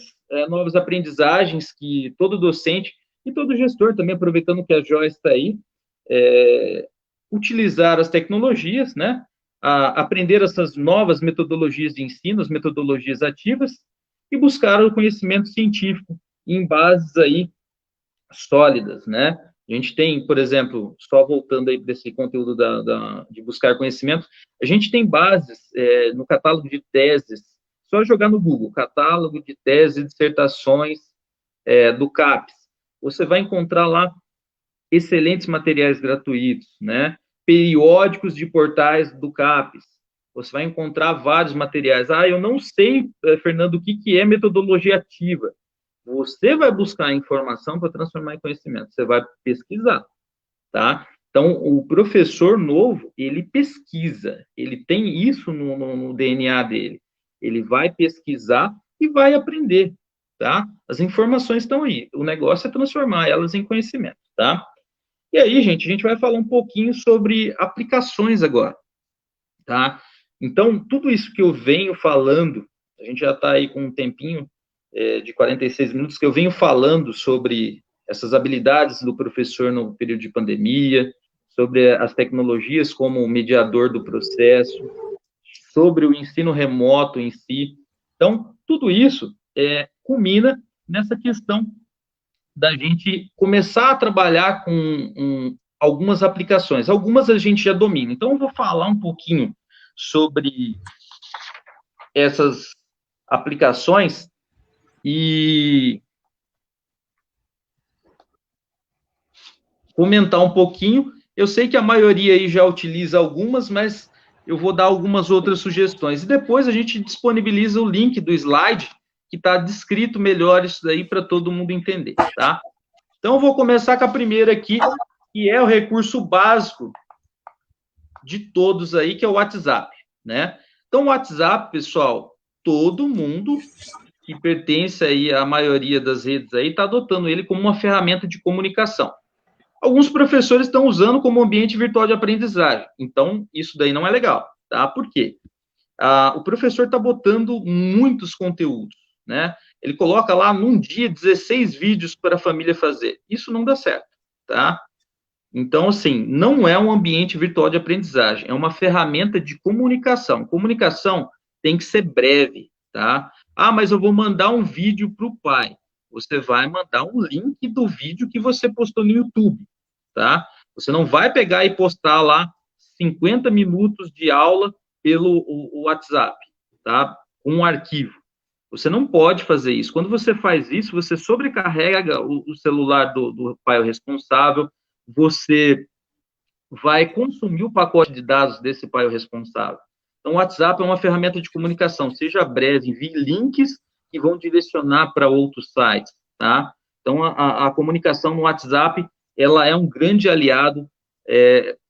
novas aprendizagens que todo docente e todo gestor também, aproveitando que a Joyce está aí, utilizar as tecnologias, né? Aprender essas novas metodologias de ensino, as metodologias ativas, e buscar o conhecimento científico em bases aí sólidas, né? A gente tem, por exemplo, só voltando aí para esse conteúdo de buscar conhecimento, a gente tem bases no catálogo de teses, só jogar no Google, catálogo de teses e dissertações do CAPES. Você vai encontrar lá excelentes materiais gratuitos, né? Periódicos de portais do CAPES. Você vai encontrar vários materiais. Eu não sei, Fernando, o que é metodologia ativa. Você vai buscar informação para transformar em conhecimento. Você vai pesquisar, tá? Então, o professor novo, ele pesquisa. Ele tem isso no DNA dele. Ele vai pesquisar e vai aprender, tá? As informações estão aí. O negócio é transformar elas em conhecimento, tá? E aí, gente, a gente vai falar um pouquinho sobre aplicações agora, tá? Então, tudo isso que eu venho falando, a gente já está aí com um tempinho de 46 minutos que eu venho falando sobre essas habilidades do professor no período de pandemia, sobre as tecnologias como mediador do processo, sobre o ensino remoto em si. Então, tudo isso culmina nessa questão da gente começar a trabalhar com algumas aplicações. Algumas a gente já domina. Então, eu vou falar um pouquinho sobre essas aplicações e comentar um pouquinho. Eu sei que a maioria aí já utiliza algumas, mas eu vou dar algumas outras sugestões. E depois a gente disponibiliza o link do slide, que está descrito melhor isso daí para todo mundo entender, tá? Então, eu vou começar com a primeira aqui, que é o recurso básico de todos aí, que é o WhatsApp, né? Então, o WhatsApp, pessoal, todo mundo que pertence aí à maioria das redes aí está adotando ele como uma ferramenta de comunicação. Alguns professores estão usando como ambiente virtual de aprendizagem. Então, isso daí não é legal, tá? Por quê? O professor está botando muitos conteúdos, né? Ele coloca lá num dia 16 vídeos para a família fazer. Isso não dá certo, tá? Então, assim, não é um ambiente virtual de aprendizagem, é uma ferramenta de comunicação. Comunicação tem que ser breve, tá? Mas eu vou mandar um vídeo para o pai. Você vai mandar um link do vídeo que você postou no YouTube, tá? Você não vai pegar e postar lá 50 minutos de aula pelo WhatsApp, tá? Um arquivo. Você não pode fazer isso. Quando você faz isso, você sobrecarrega o celular do pai responsável, você vai consumir o pacote de dados desse pai responsável. Então, o WhatsApp é uma ferramenta de comunicação. Seja breve, envie links que vão direcionar para outros sites, tá? Então, a comunicação no WhatsApp, ela é um grande aliado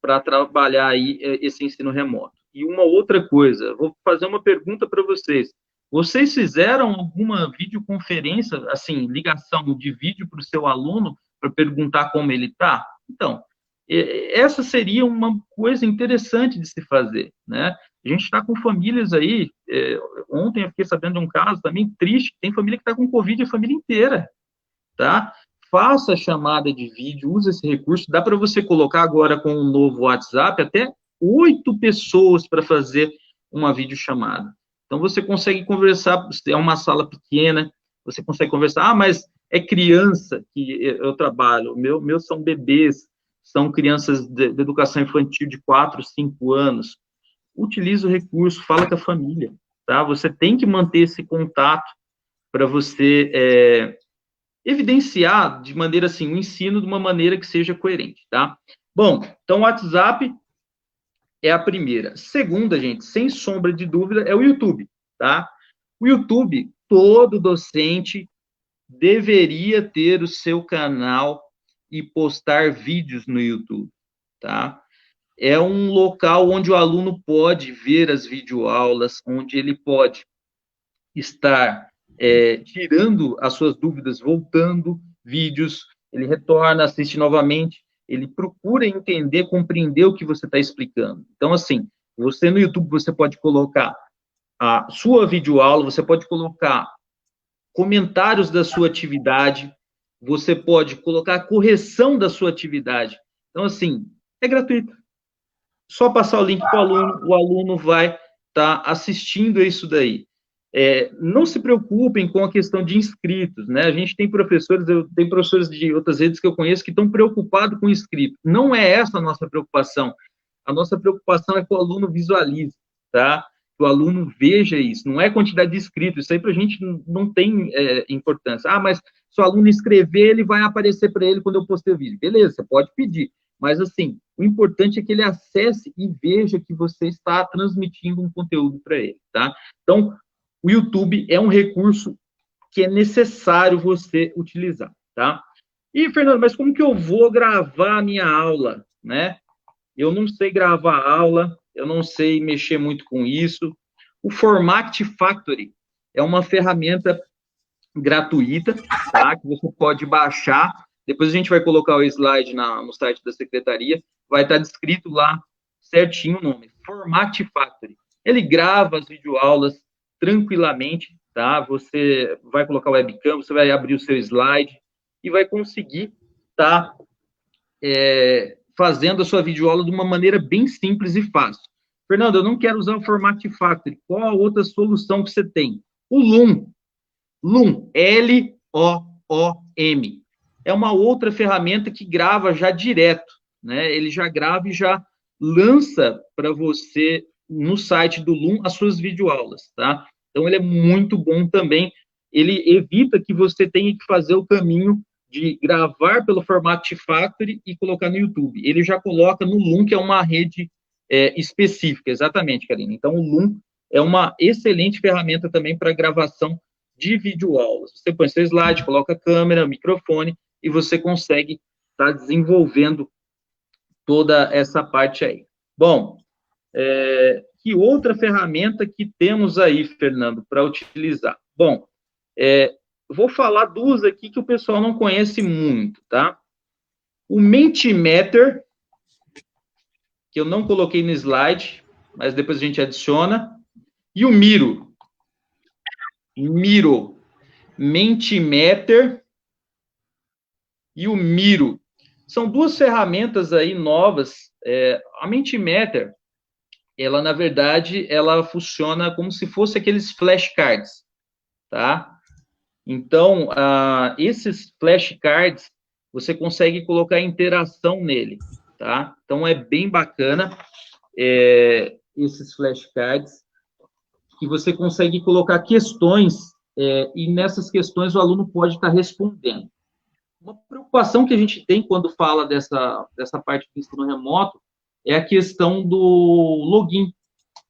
para trabalhar aí esse ensino remoto. E uma outra coisa, vou fazer uma pergunta para vocês. Vocês fizeram alguma videoconferência, assim, ligação de vídeo para o seu aluno para perguntar como ele está? Então, essa seria uma coisa interessante de se fazer, né? A gente está com famílias aí, ontem eu fiquei sabendo de um caso também triste, tem família que está com Covid, a família inteira, tá? Faça a chamada de vídeo, use esse recurso, dá para você colocar agora com o novo WhatsApp até 8 pessoas para fazer uma videochamada. Então, você consegue conversar, é uma sala pequena, você consegue conversar, mas é criança que eu trabalho, meus são bebês, são crianças de educação infantil de 4, 5 anos. Utilize o recurso, fala com a família, tá? Você tem que manter esse contato para você evidenciar de maneira assim, o ensino de uma maneira que seja coerente, tá? Bom, então o WhatsApp é a primeira. Segunda, gente, sem sombra de dúvida, é o YouTube, tá? O YouTube, todo docente deveria ter o seu canal e postar vídeos no YouTube, tá? É um local onde o aluno pode ver as videoaulas, onde ele pode estar tirando as suas dúvidas, voltando vídeos, ele retorna, assiste novamente, ele procura entender, compreender o que você está explicando. Então, assim, você no YouTube, você pode colocar a sua videoaula, você pode colocar comentários da sua atividade, você pode colocar a correção da sua atividade. Então, assim, é gratuito. Só passar o link para o aluno vai estar assistindo isso daí. Não se preocupem com a questão de inscritos, né? A gente tem professores, eu tenho professores de outras redes que eu conheço que estão preocupados com inscritos. Não é essa a nossa preocupação. A nossa preocupação é que o aluno visualize, tá? Que o aluno veja isso. Não é quantidade de inscritos. Isso aí para a gente não tem importância. Ah, mas se o aluno escrever, ele vai aparecer para ele quando eu postei o vídeo. Beleza, você pode pedir. Mas, assim, o importante é que ele acesse e veja que você está transmitindo um conteúdo para ele, tá? Então, o YouTube é um recurso que é necessário você utilizar, tá? E, Fernando, mas como que eu vou gravar a minha aula, né? Eu não sei gravar aula, eu não sei mexer muito com isso. O Format Factory é uma ferramenta gratuita, tá? Que você pode baixar. Depois a gente vai colocar o slide no site da secretaria. Vai estar descrito lá certinho o nome. Format Factory. Ele grava as videoaulas tranquilamente, tá? Você vai colocar o webcam, você vai abrir o seu slide e vai conseguir estar fazendo a sua videoaula de uma maneira bem simples e fácil. Fernando, eu não quero usar o Format Factory. Qual a outra solução que você tem? O Loom. Loom, L-O-O-M. É uma outra ferramenta que grava já direto, né? Ele já grava e já lança para você no site do Loom as suas videoaulas, tá? Então, ele é muito bom também. Ele evita que você tenha que fazer o caminho de gravar pelo Format Factory e colocar no YouTube. Ele já coloca no Loom, que é uma rede específica, exatamente, Karine. Então, o Loom é uma excelente ferramenta também para gravação de videoaulas. Você põe seu slide, coloca a câmera, microfone, e você consegue estar desenvolvendo toda essa parte aí. Bom, que outra ferramenta que temos aí, Fernando, para utilizar? Bom, vou falar duas aqui que o pessoal não conhece muito, tá? O Mentimeter, que eu não coloquei no slide, mas depois a gente adiciona, e o Miro. Mentimeter e o Miro. São duas ferramentas aí novas. A Mentimeter, ela, na verdade, ela funciona como se fosse aqueles flashcards, tá? Então, esses flashcards, você consegue colocar interação nele, tá? Então, é bem bacana esses flashcards, que você consegue colocar questões, e nessas questões o aluno pode estar respondendo. Uma preocupação que a gente tem quando fala dessa parte do ensino remoto é a questão do login,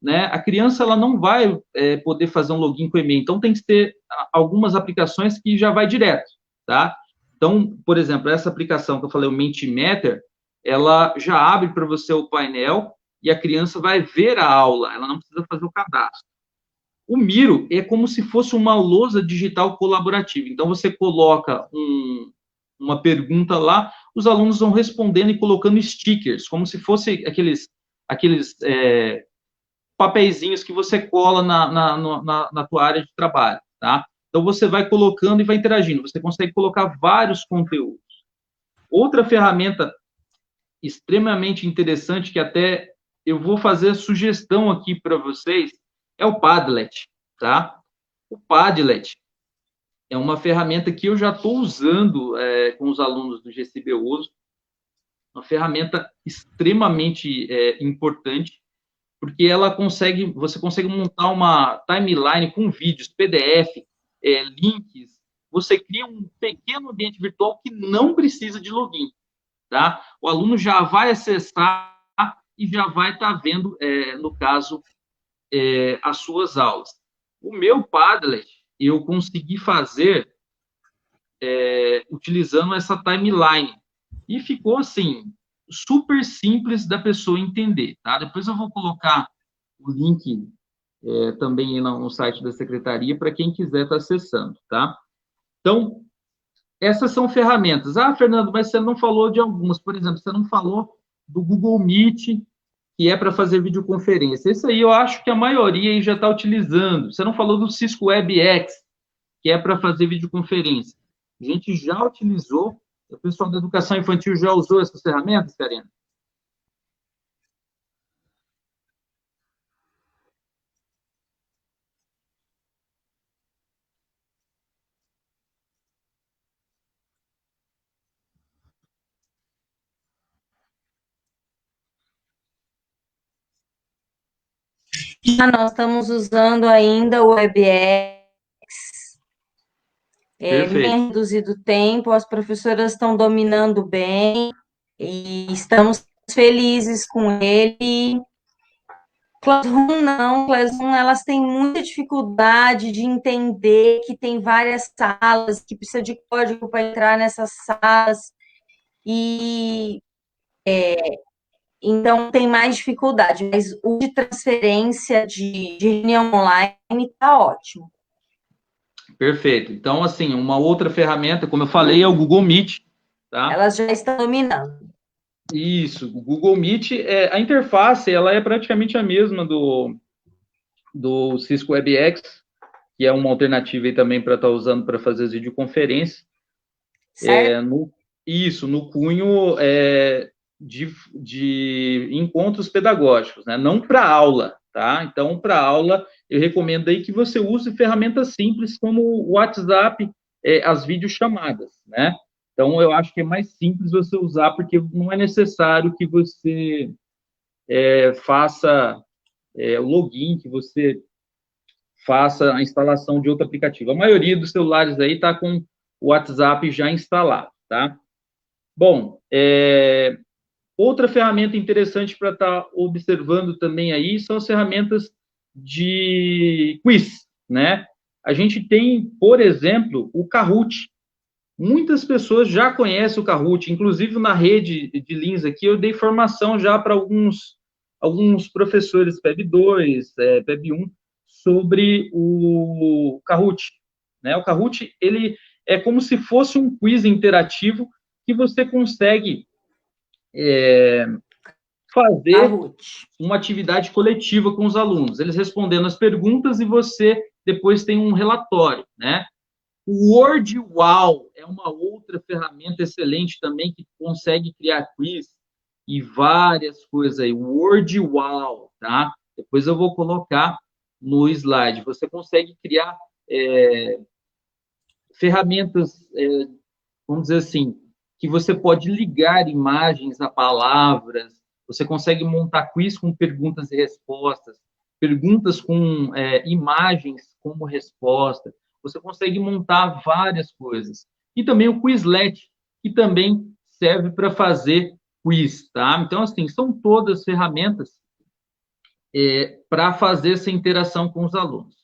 né? A criança ela não vai poder fazer um login com e-mail, então tem que ter algumas aplicações que já vai direto, tá? Então, por exemplo, essa aplicação que eu falei, o Mentimeter, ela já abre para você o painel e a criança vai ver a aula, ela não precisa fazer o cadastro. O Miro é como se fosse uma lousa digital colaborativa. Então, você coloca uma pergunta lá, os alunos vão respondendo e colocando stickers, como se fosse aqueles papeizinhos que você cola na tua área de trabalho, tá? Então, você vai colocando e vai interagindo. Você consegue colocar vários conteúdos. Outra ferramenta extremamente interessante, que até eu vou fazer a sugestão aqui para vocês, é o Padlet, tá? O Padlet é uma ferramenta que eu já estou usando com os alunos do GCB Uso, uma ferramenta extremamente importante, porque você consegue montar uma timeline com vídeos, PDF, links, você cria um pequeno ambiente virtual que não precisa de login, tá? O aluno já vai acessar e já vai estar vendo, no caso, as suas aulas. O meu Padlet, eu consegui fazer utilizando essa timeline. E ficou, assim, super simples da pessoa entender, tá? Depois eu vou colocar o link também no site da Secretaria, para quem quiser estar acessando, tá? Então, essas são ferramentas. Ah, Fernando, mas você não falou de algumas. Por exemplo, você não falou do Google Meet, que é para fazer videoconferência. Esse aí eu acho que a maioria aí já está utilizando. Você não falou do Cisco WebEx, que é para fazer videoconferência. A gente já utilizou, o pessoal da educação infantil já usou essas ferramentas, Karina? Já nós estamos usando ainda o WebEx, bem Perfeito. reduzido o tempo, as professoras estão dominando bem e estamos felizes com ele. Classroom não, Classroom elas têm muita dificuldade de entender que tem várias salas, que precisa de código para entrar nessas salas, e então tem mais dificuldade, mas o de transferência de reunião online está ótimo. Perfeito. Então, assim, uma outra ferramenta, como eu falei, é o Google Meet, tá? Elas já estão dominando. Isso, o Google Meet, a interface, ela é praticamente a mesma do Cisco WebEx, que é uma alternativa aí também para estar usando para fazer as videoconferências. Certo? No cunho de encontros pedagógicos, né? Não para aula, tá? Então, para aula, eu recomendo aí que você use ferramentas simples como o WhatsApp, as videochamadas, né? Então, eu acho que é mais simples você usar, porque não é necessário que você faça o login, que você faça a instalação de outro aplicativo. A maioria dos celulares aí está com o WhatsApp já instalado, tá? Bom, outra ferramenta interessante para estar observando também aí são as ferramentas de quiz, né? A gente tem, por exemplo, o Kahoot. Muitas pessoas já conhecem o Kahoot, inclusive na rede de Lins aqui eu dei formação já para alguns professores PEB 2, PEB 1, sobre o Kahoot, né? O Kahoot, ele é como se fosse um quiz interativo que você consegue fazer uma atividade coletiva com os alunos, eles respondendo as perguntas e você depois tem um relatório, né? O WordWow é uma outra ferramenta excelente também que consegue criar quiz e várias coisas aí. WordWow, tá? Depois eu vou colocar no slide. Você consegue criar ferramentas, vamos dizer assim, que você pode ligar imagens a palavras, você consegue montar quiz com perguntas e respostas, perguntas com imagens como resposta, você consegue montar várias coisas. E também o Quizlet, que também serve para fazer quiz, tá? Então, assim, são todas ferramentas para fazer essa interação com os alunos.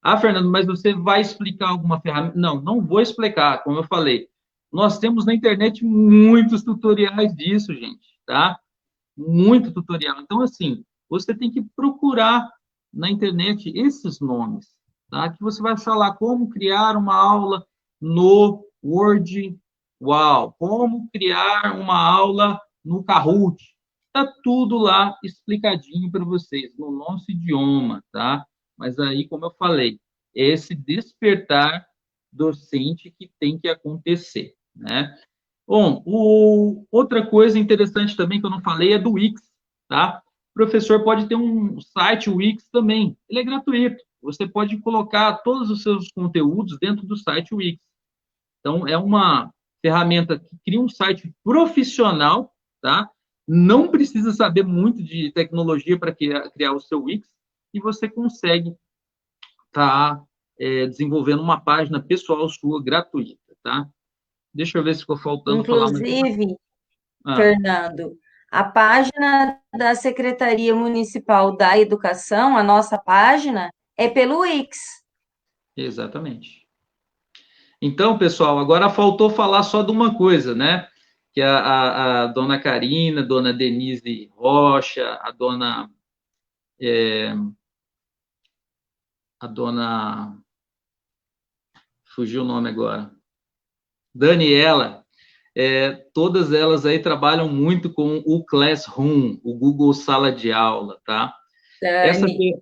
Ah, Fernando, mas você vai explicar alguma ferramenta? Não, não vou explicar, como eu falei. Nós temos na internet muitos tutoriais disso, gente, tá? Muito tutorial. Então, assim, você tem que procurar na internet esses nomes, tá? Que você vai achar lá como criar uma aula no Word, Uau, como criar uma aula no Kahoot. Tá tudo lá explicadinho para vocês no nosso idioma, tá? Mas aí, como eu falei, esse despertar docente que tem que acontecer, né? Bom, outra coisa interessante também que eu não falei é do Wix, tá? O professor pode ter um site Wix também, ele é gratuito. Você pode colocar todos os seus conteúdos dentro do site Wix. Então, é uma ferramenta que cria um site profissional, tá? Não precisa saber muito de tecnologia para criar o seu Wix e você consegue estar desenvolvendo uma página pessoal sua gratuita, tá? Deixa eu ver se ficou faltando falar mais. Inclusive, Fernando, a página da Secretaria Municipal da Educação, a nossa página, é pelo Wix. Exatamente. Então, pessoal, agora faltou falar só de uma coisa, né? Que a dona Karina, a dona Denise Rocha, a dona a dona, fugiu o nome agora, Daniela, todas elas aí trabalham muito com o Classroom, o Google Sala de Aula, tá? Essa, Dani.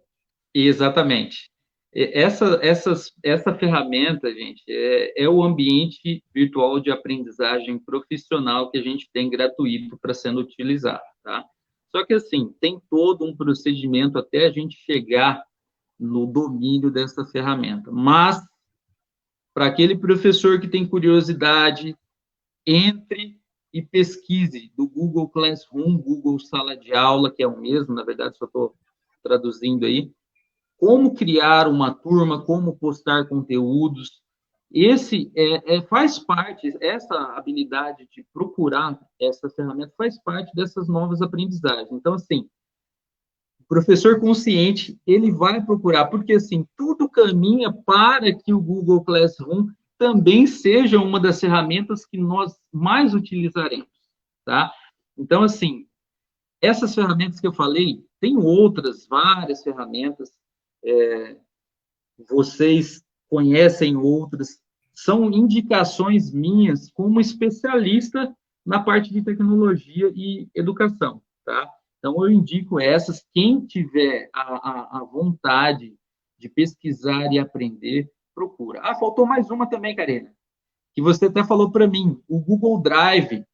exatamente. Essa ferramenta, gente, é o ambiente virtual de aprendizagem profissional que a gente tem gratuito para sendo utilizado, tá? Só que, assim, tem todo um procedimento até a gente chegar no domínio dessa ferramenta. Mas, para aquele professor que tem curiosidade, entre e pesquise do Google Classroom, Google Sala de Aula, que é o mesmo, na verdade, só estou traduzindo aí, como criar uma turma, como postar conteúdos. Esse faz parte, essa habilidade de procurar essa ferramenta faz parte dessas novas aprendizagens. Então, assim, o professor consciente, ele vai procurar, porque, assim, tudo caminha para que o Google Classroom também seja uma das ferramentas que nós mais utilizaremos, tá? Então, assim, essas ferramentas que eu falei, tem outras, várias ferramentas, vocês conhecem outras, são indicações minhas como especialista na parte de tecnologia e educação, tá? Então, eu indico essas. Quem tiver a vontade de pesquisar e aprender, procura. Ah, faltou mais uma também, Karina, que você até falou para mim, o Google Drive.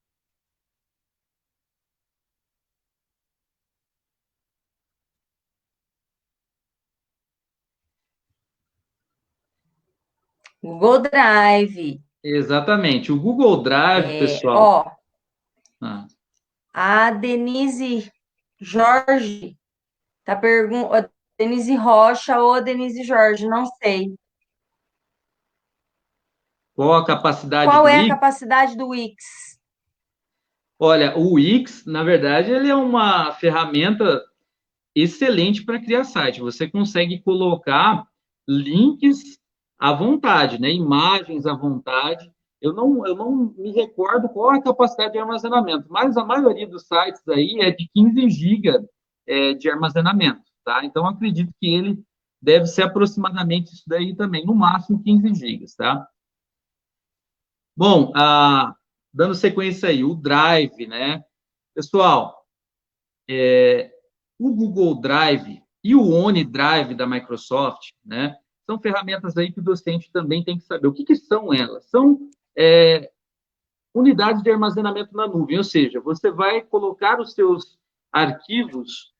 Google Drive. Exatamente. O Google Drive, pessoal. Ó, Ah, a Denise Jorge tá perguntando, Denise Rocha ou Denise Jorge, não sei. qual a capacidade Qual do é a Wix? capacidade do Wix? Olha, o Wix, na verdade, ele é uma ferramenta excelente para criar site. Você consegue colocar links à vontade, né? Imagens à vontade. Eu não me recordo qual é a capacidade de armazenamento, mas a maioria dos sites aí é de 15 GB de armazenamento, tá? Então, acredito que ele deve ser aproximadamente isso daí também, no máximo 15 gigas, tá? Bom, dando sequência aí, o Drive, né? Pessoal, o Google Drive e o OneDrive da Microsoft, né? São ferramentas aí que o docente também tem que saber. O que são elas? São unidades de armazenamento na nuvem, ou seja, você vai colocar os seus arquivos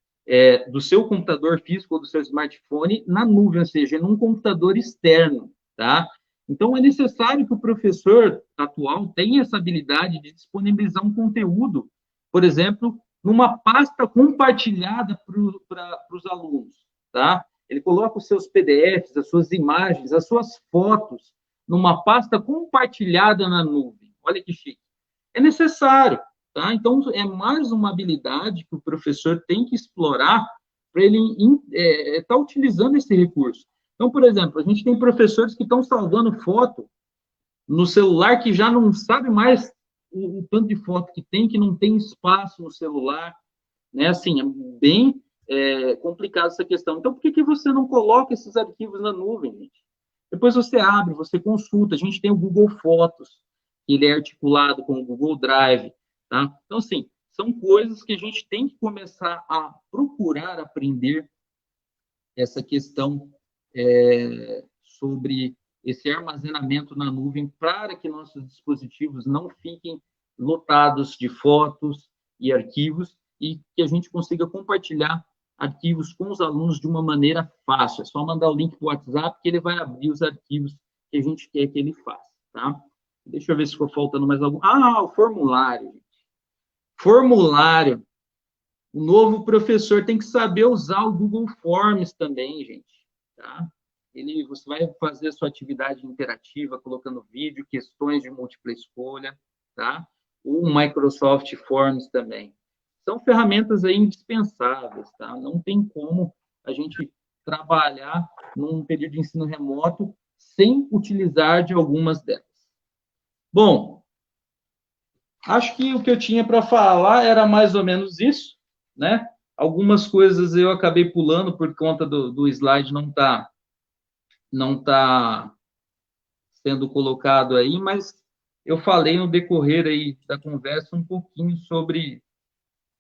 do seu computador físico ou do seu smartphone na nuvem, ou seja, num computador externo, tá? Então, é necessário que o professor atual tenha essa habilidade de disponibilizar um conteúdo, por exemplo, numa pasta compartilhada para os alunos, tá? Ele coloca os seus PDFs, as suas imagens, as suas fotos numa pasta compartilhada na nuvem. Olha que chique. É necessário, tá? Então, é mais uma habilidade que o professor tem que explorar para ele estar utilizando esse recurso. Então, por exemplo, a gente tem professores que estão salvando foto no celular que já não sabe mais o tanto de foto que não tem espaço no celular, né? Assim, é bem complicado essa questão. Então, por que você não coloca esses arquivos na nuvem, gente? Depois você abre, você consulta. A gente tem o Google Fotos, que ele é articulado com o Google Drive, tá? Então, assim, são coisas que a gente tem que começar a procurar aprender essa questão sobre esse armazenamento na nuvem para que nossos dispositivos não fiquem lotados de fotos e arquivos e que a gente consiga compartilhar arquivos com os alunos de uma maneira fácil. É só mandar o link para o WhatsApp que ele vai abrir os arquivos que a gente quer que ele faça, tá? Deixa eu ver se ficou faltando mais algum. O formulário. Formulário. O novo professor tem que saber usar o Google Forms também, gente, tá? Você vai fazer a sua atividade interativa, colocando vídeo, questões de múltipla escolha, tá? O Microsoft Forms também. São ferramentas aí indispensáveis, tá? Não tem como a gente trabalhar num período de ensino remoto sem utilizar de algumas delas. Bom, acho que o que eu tinha para falar era mais ou menos isso, né? Algumas coisas eu acabei pulando por conta do slide não estar não está sendo colocado aí, mas eu falei no decorrer aí da conversa um pouquinho sobre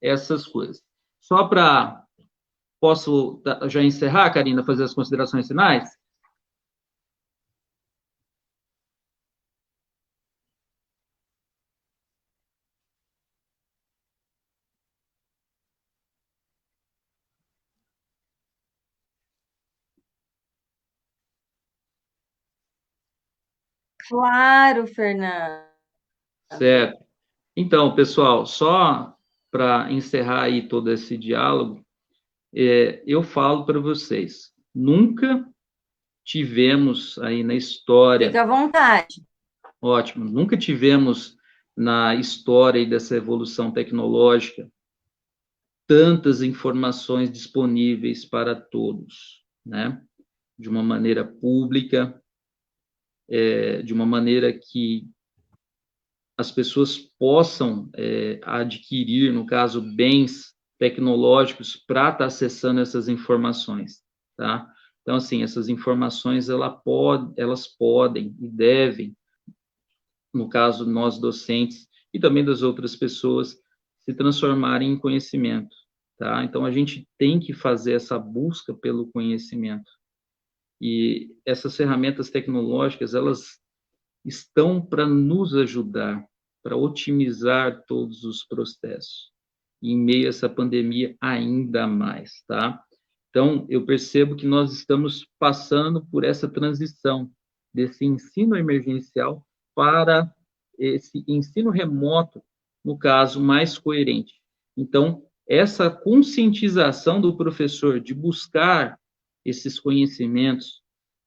essas coisas. Só para... Posso já encerrar, Karina, fazer as considerações finais? Claro, Fernando. Certo. Então, pessoal, só para encerrar aí todo esse diálogo, eu falo para vocês, nunca tivemos aí na Fica história, à vontade. ótimo, nunca tivemos na história aí dessa evolução tecnológica tantas informações disponíveis para todos, né? De uma maneira pública, de uma maneira que as pessoas possam adquirir, no caso, bens tecnológicos para estar acessando essas informações, tá? Então, assim, essas informações, elas podem e devem, no caso, nós docentes e também das outras pessoas, se transformarem em conhecimento, tá? Então, a gente tem que fazer essa busca pelo conhecimento. E essas ferramentas tecnológicas, elas estão para nos ajudar, para otimizar todos os processos. E em meio a essa pandemia, ainda mais, tá? Então, eu percebo que nós estamos passando por essa transição desse ensino emergencial para esse ensino remoto, no caso, mais coerente. Então, essa conscientização do professor de buscar esses conhecimentos,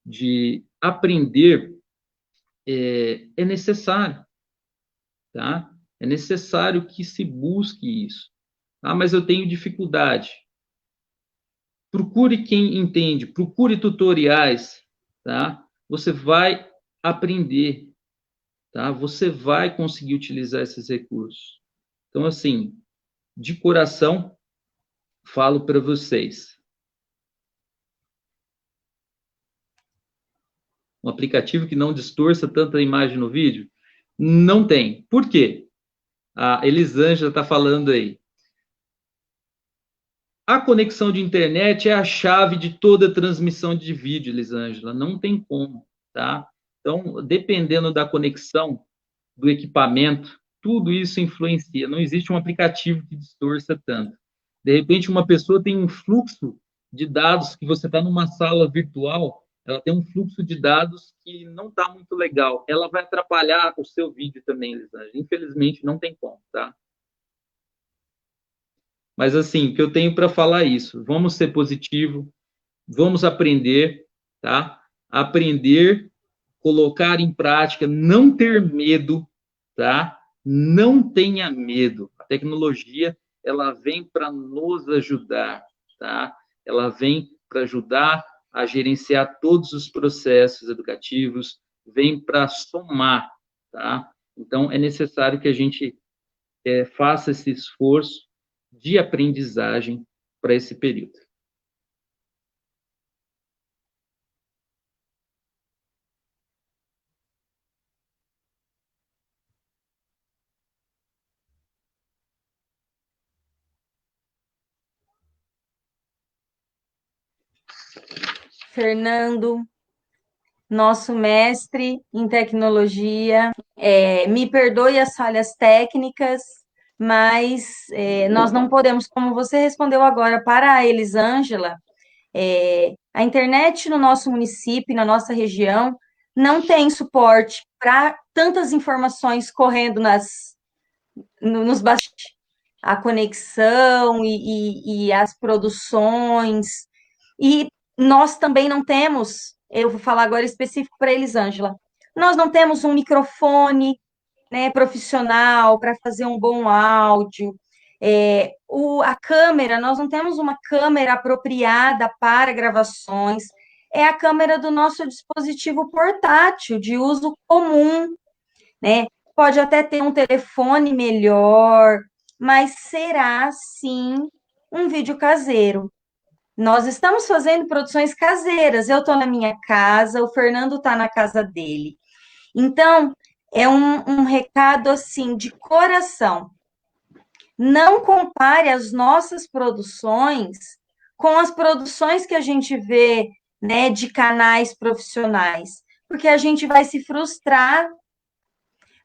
de aprender, é necessário, tá? É necessário que se busque isso. Ah, mas eu tenho dificuldade. Procure quem entende, procure tutoriais, tá? Você vai aprender, tá? Você vai conseguir utilizar esses recursos. Então, assim, de coração, falo para vocês. Um aplicativo que não distorça tanta imagem no vídeo? Não tem. Por quê? A Elisângela está falando aí. A conexão de internet é a chave de toda transmissão de vídeo, Elisângela. Não tem como, tá? Então, dependendo da conexão, do equipamento, tudo isso influencia. Não existe um aplicativo que distorça tanto. De repente, uma pessoa tem um fluxo de dados que você está numa sala virtual, ela tem um fluxo de dados que não está muito legal. Ela vai atrapalhar o seu vídeo também, Elisângela. Infelizmente, não tem como, tá? Mas, assim, o que eu tenho para falar é isso. Vamos ser positivo, vamos aprender, tá? Aprender, colocar em prática, não ter medo, tá? Não tenha medo. A tecnologia, ela vem para nos ajudar, tá? Ela vem para ajudar a gerenciar todos os processos educativos, vem para somar, tá? Então, é necessário que a gente faça esse esforço de aprendizagem para esse período. Fernando, nosso mestre em tecnologia, me perdoe as falhas técnicas, mas nós não podemos, como você respondeu agora para a Elisângela, a internet no nosso município, na nossa região, não tem suporte para tantas informações correndo nos bastidores, a conexão e as produções. E nós também não temos, eu vou falar agora específico para Elisângela, nós não temos um microfone, né, profissional para fazer um bom áudio. A câmera, nós não temos uma câmera apropriada para gravações, é a câmera do nosso dispositivo portátil, de uso comum, né? Pode até ter um telefone melhor, mas será sim um vídeo caseiro. Nós estamos fazendo produções caseiras. Eu estou na minha casa, o Fernando está na casa dele. Então, é um recado assim de coração. Não compare as nossas produções com as produções que a gente vê, né, de canais profissionais, porque a gente vai se frustrar.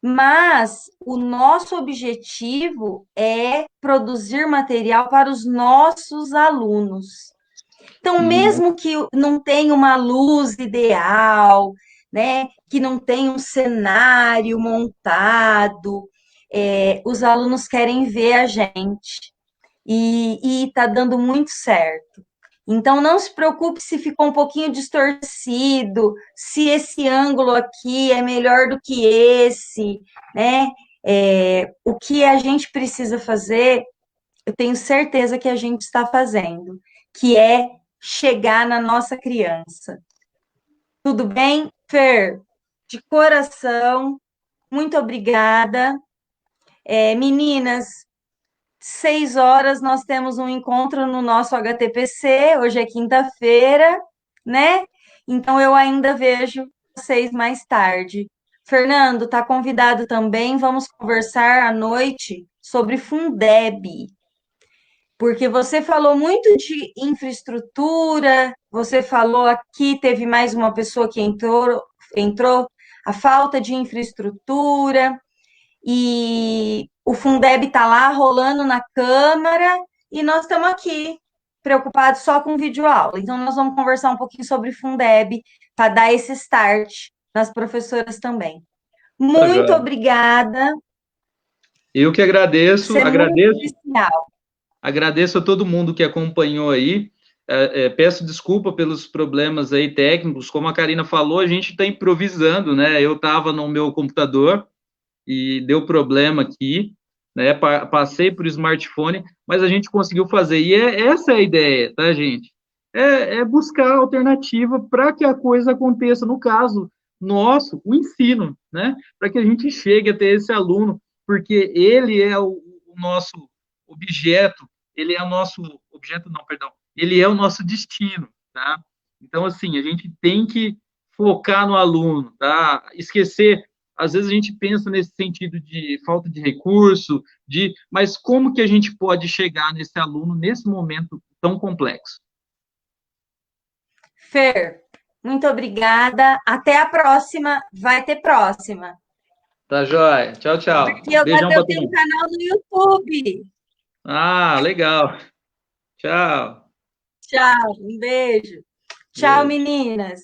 Mas o nosso objetivo é produzir material para os nossos alunos. Então, mesmo que não tenha uma luz ideal, né, que não tenha um cenário montado, os alunos querem ver a gente e está dando muito certo. Então, não se preocupe se ficou um pouquinho distorcido, se esse ângulo aqui é melhor do que esse, né? O que a gente precisa fazer, eu tenho certeza que a gente está fazendo, que é chegar na nossa criança. Tudo bem, Fer? De coração, muito obrigada. Meninas, 6 horas nós temos um encontro no nosso HTPC, hoje é quinta-feira, né? Então eu ainda vejo vocês mais tarde. Fernando, está convidado também, vamos conversar à noite sobre Fundeb, porque você falou muito de infraestrutura, você falou aqui, teve mais uma pessoa que entrou a falta de infraestrutura, e o Fundeb está lá rolando na Câmara, e nós estamos aqui, preocupados só com videoaula. Então, nós vamos conversar um pouquinho sobre Fundeb, para dar esse start nas professoras também. Muito obrigada. Eu que agradeço, Isso é muito especial. agradeço a todo mundo que acompanhou aí. Peço desculpa pelos problemas aí técnicos. Como a Karina falou, a gente está improvisando, né? Eu estava no meu computador e deu problema aqui, né? Passei por smartphone, mas a gente conseguiu fazer. E essa é a ideia, tá, gente? É buscar alternativa para que a coisa aconteça. No caso nosso, o ensino, né? Para que a gente chegue até esse aluno, porque ele é o nosso objeto, ele é o nosso objeto, não, perdão, ele é o nosso destino, tá? Então, assim, a gente tem que focar no aluno, tá? Esquecer, às vezes a gente pensa nesse sentido de falta de recurso, mas como que a gente pode chegar nesse aluno nesse momento tão complexo? Fer, muito obrigada. Até a próxima. Vai ter próxima. Tá joia. Tchau, tchau. Porque agora Beijão eu pra tenho todo um mundo. canal no YouTube. Ah, legal. Tchau. Tchau, um beijo. Tchau, Beijo. meninas.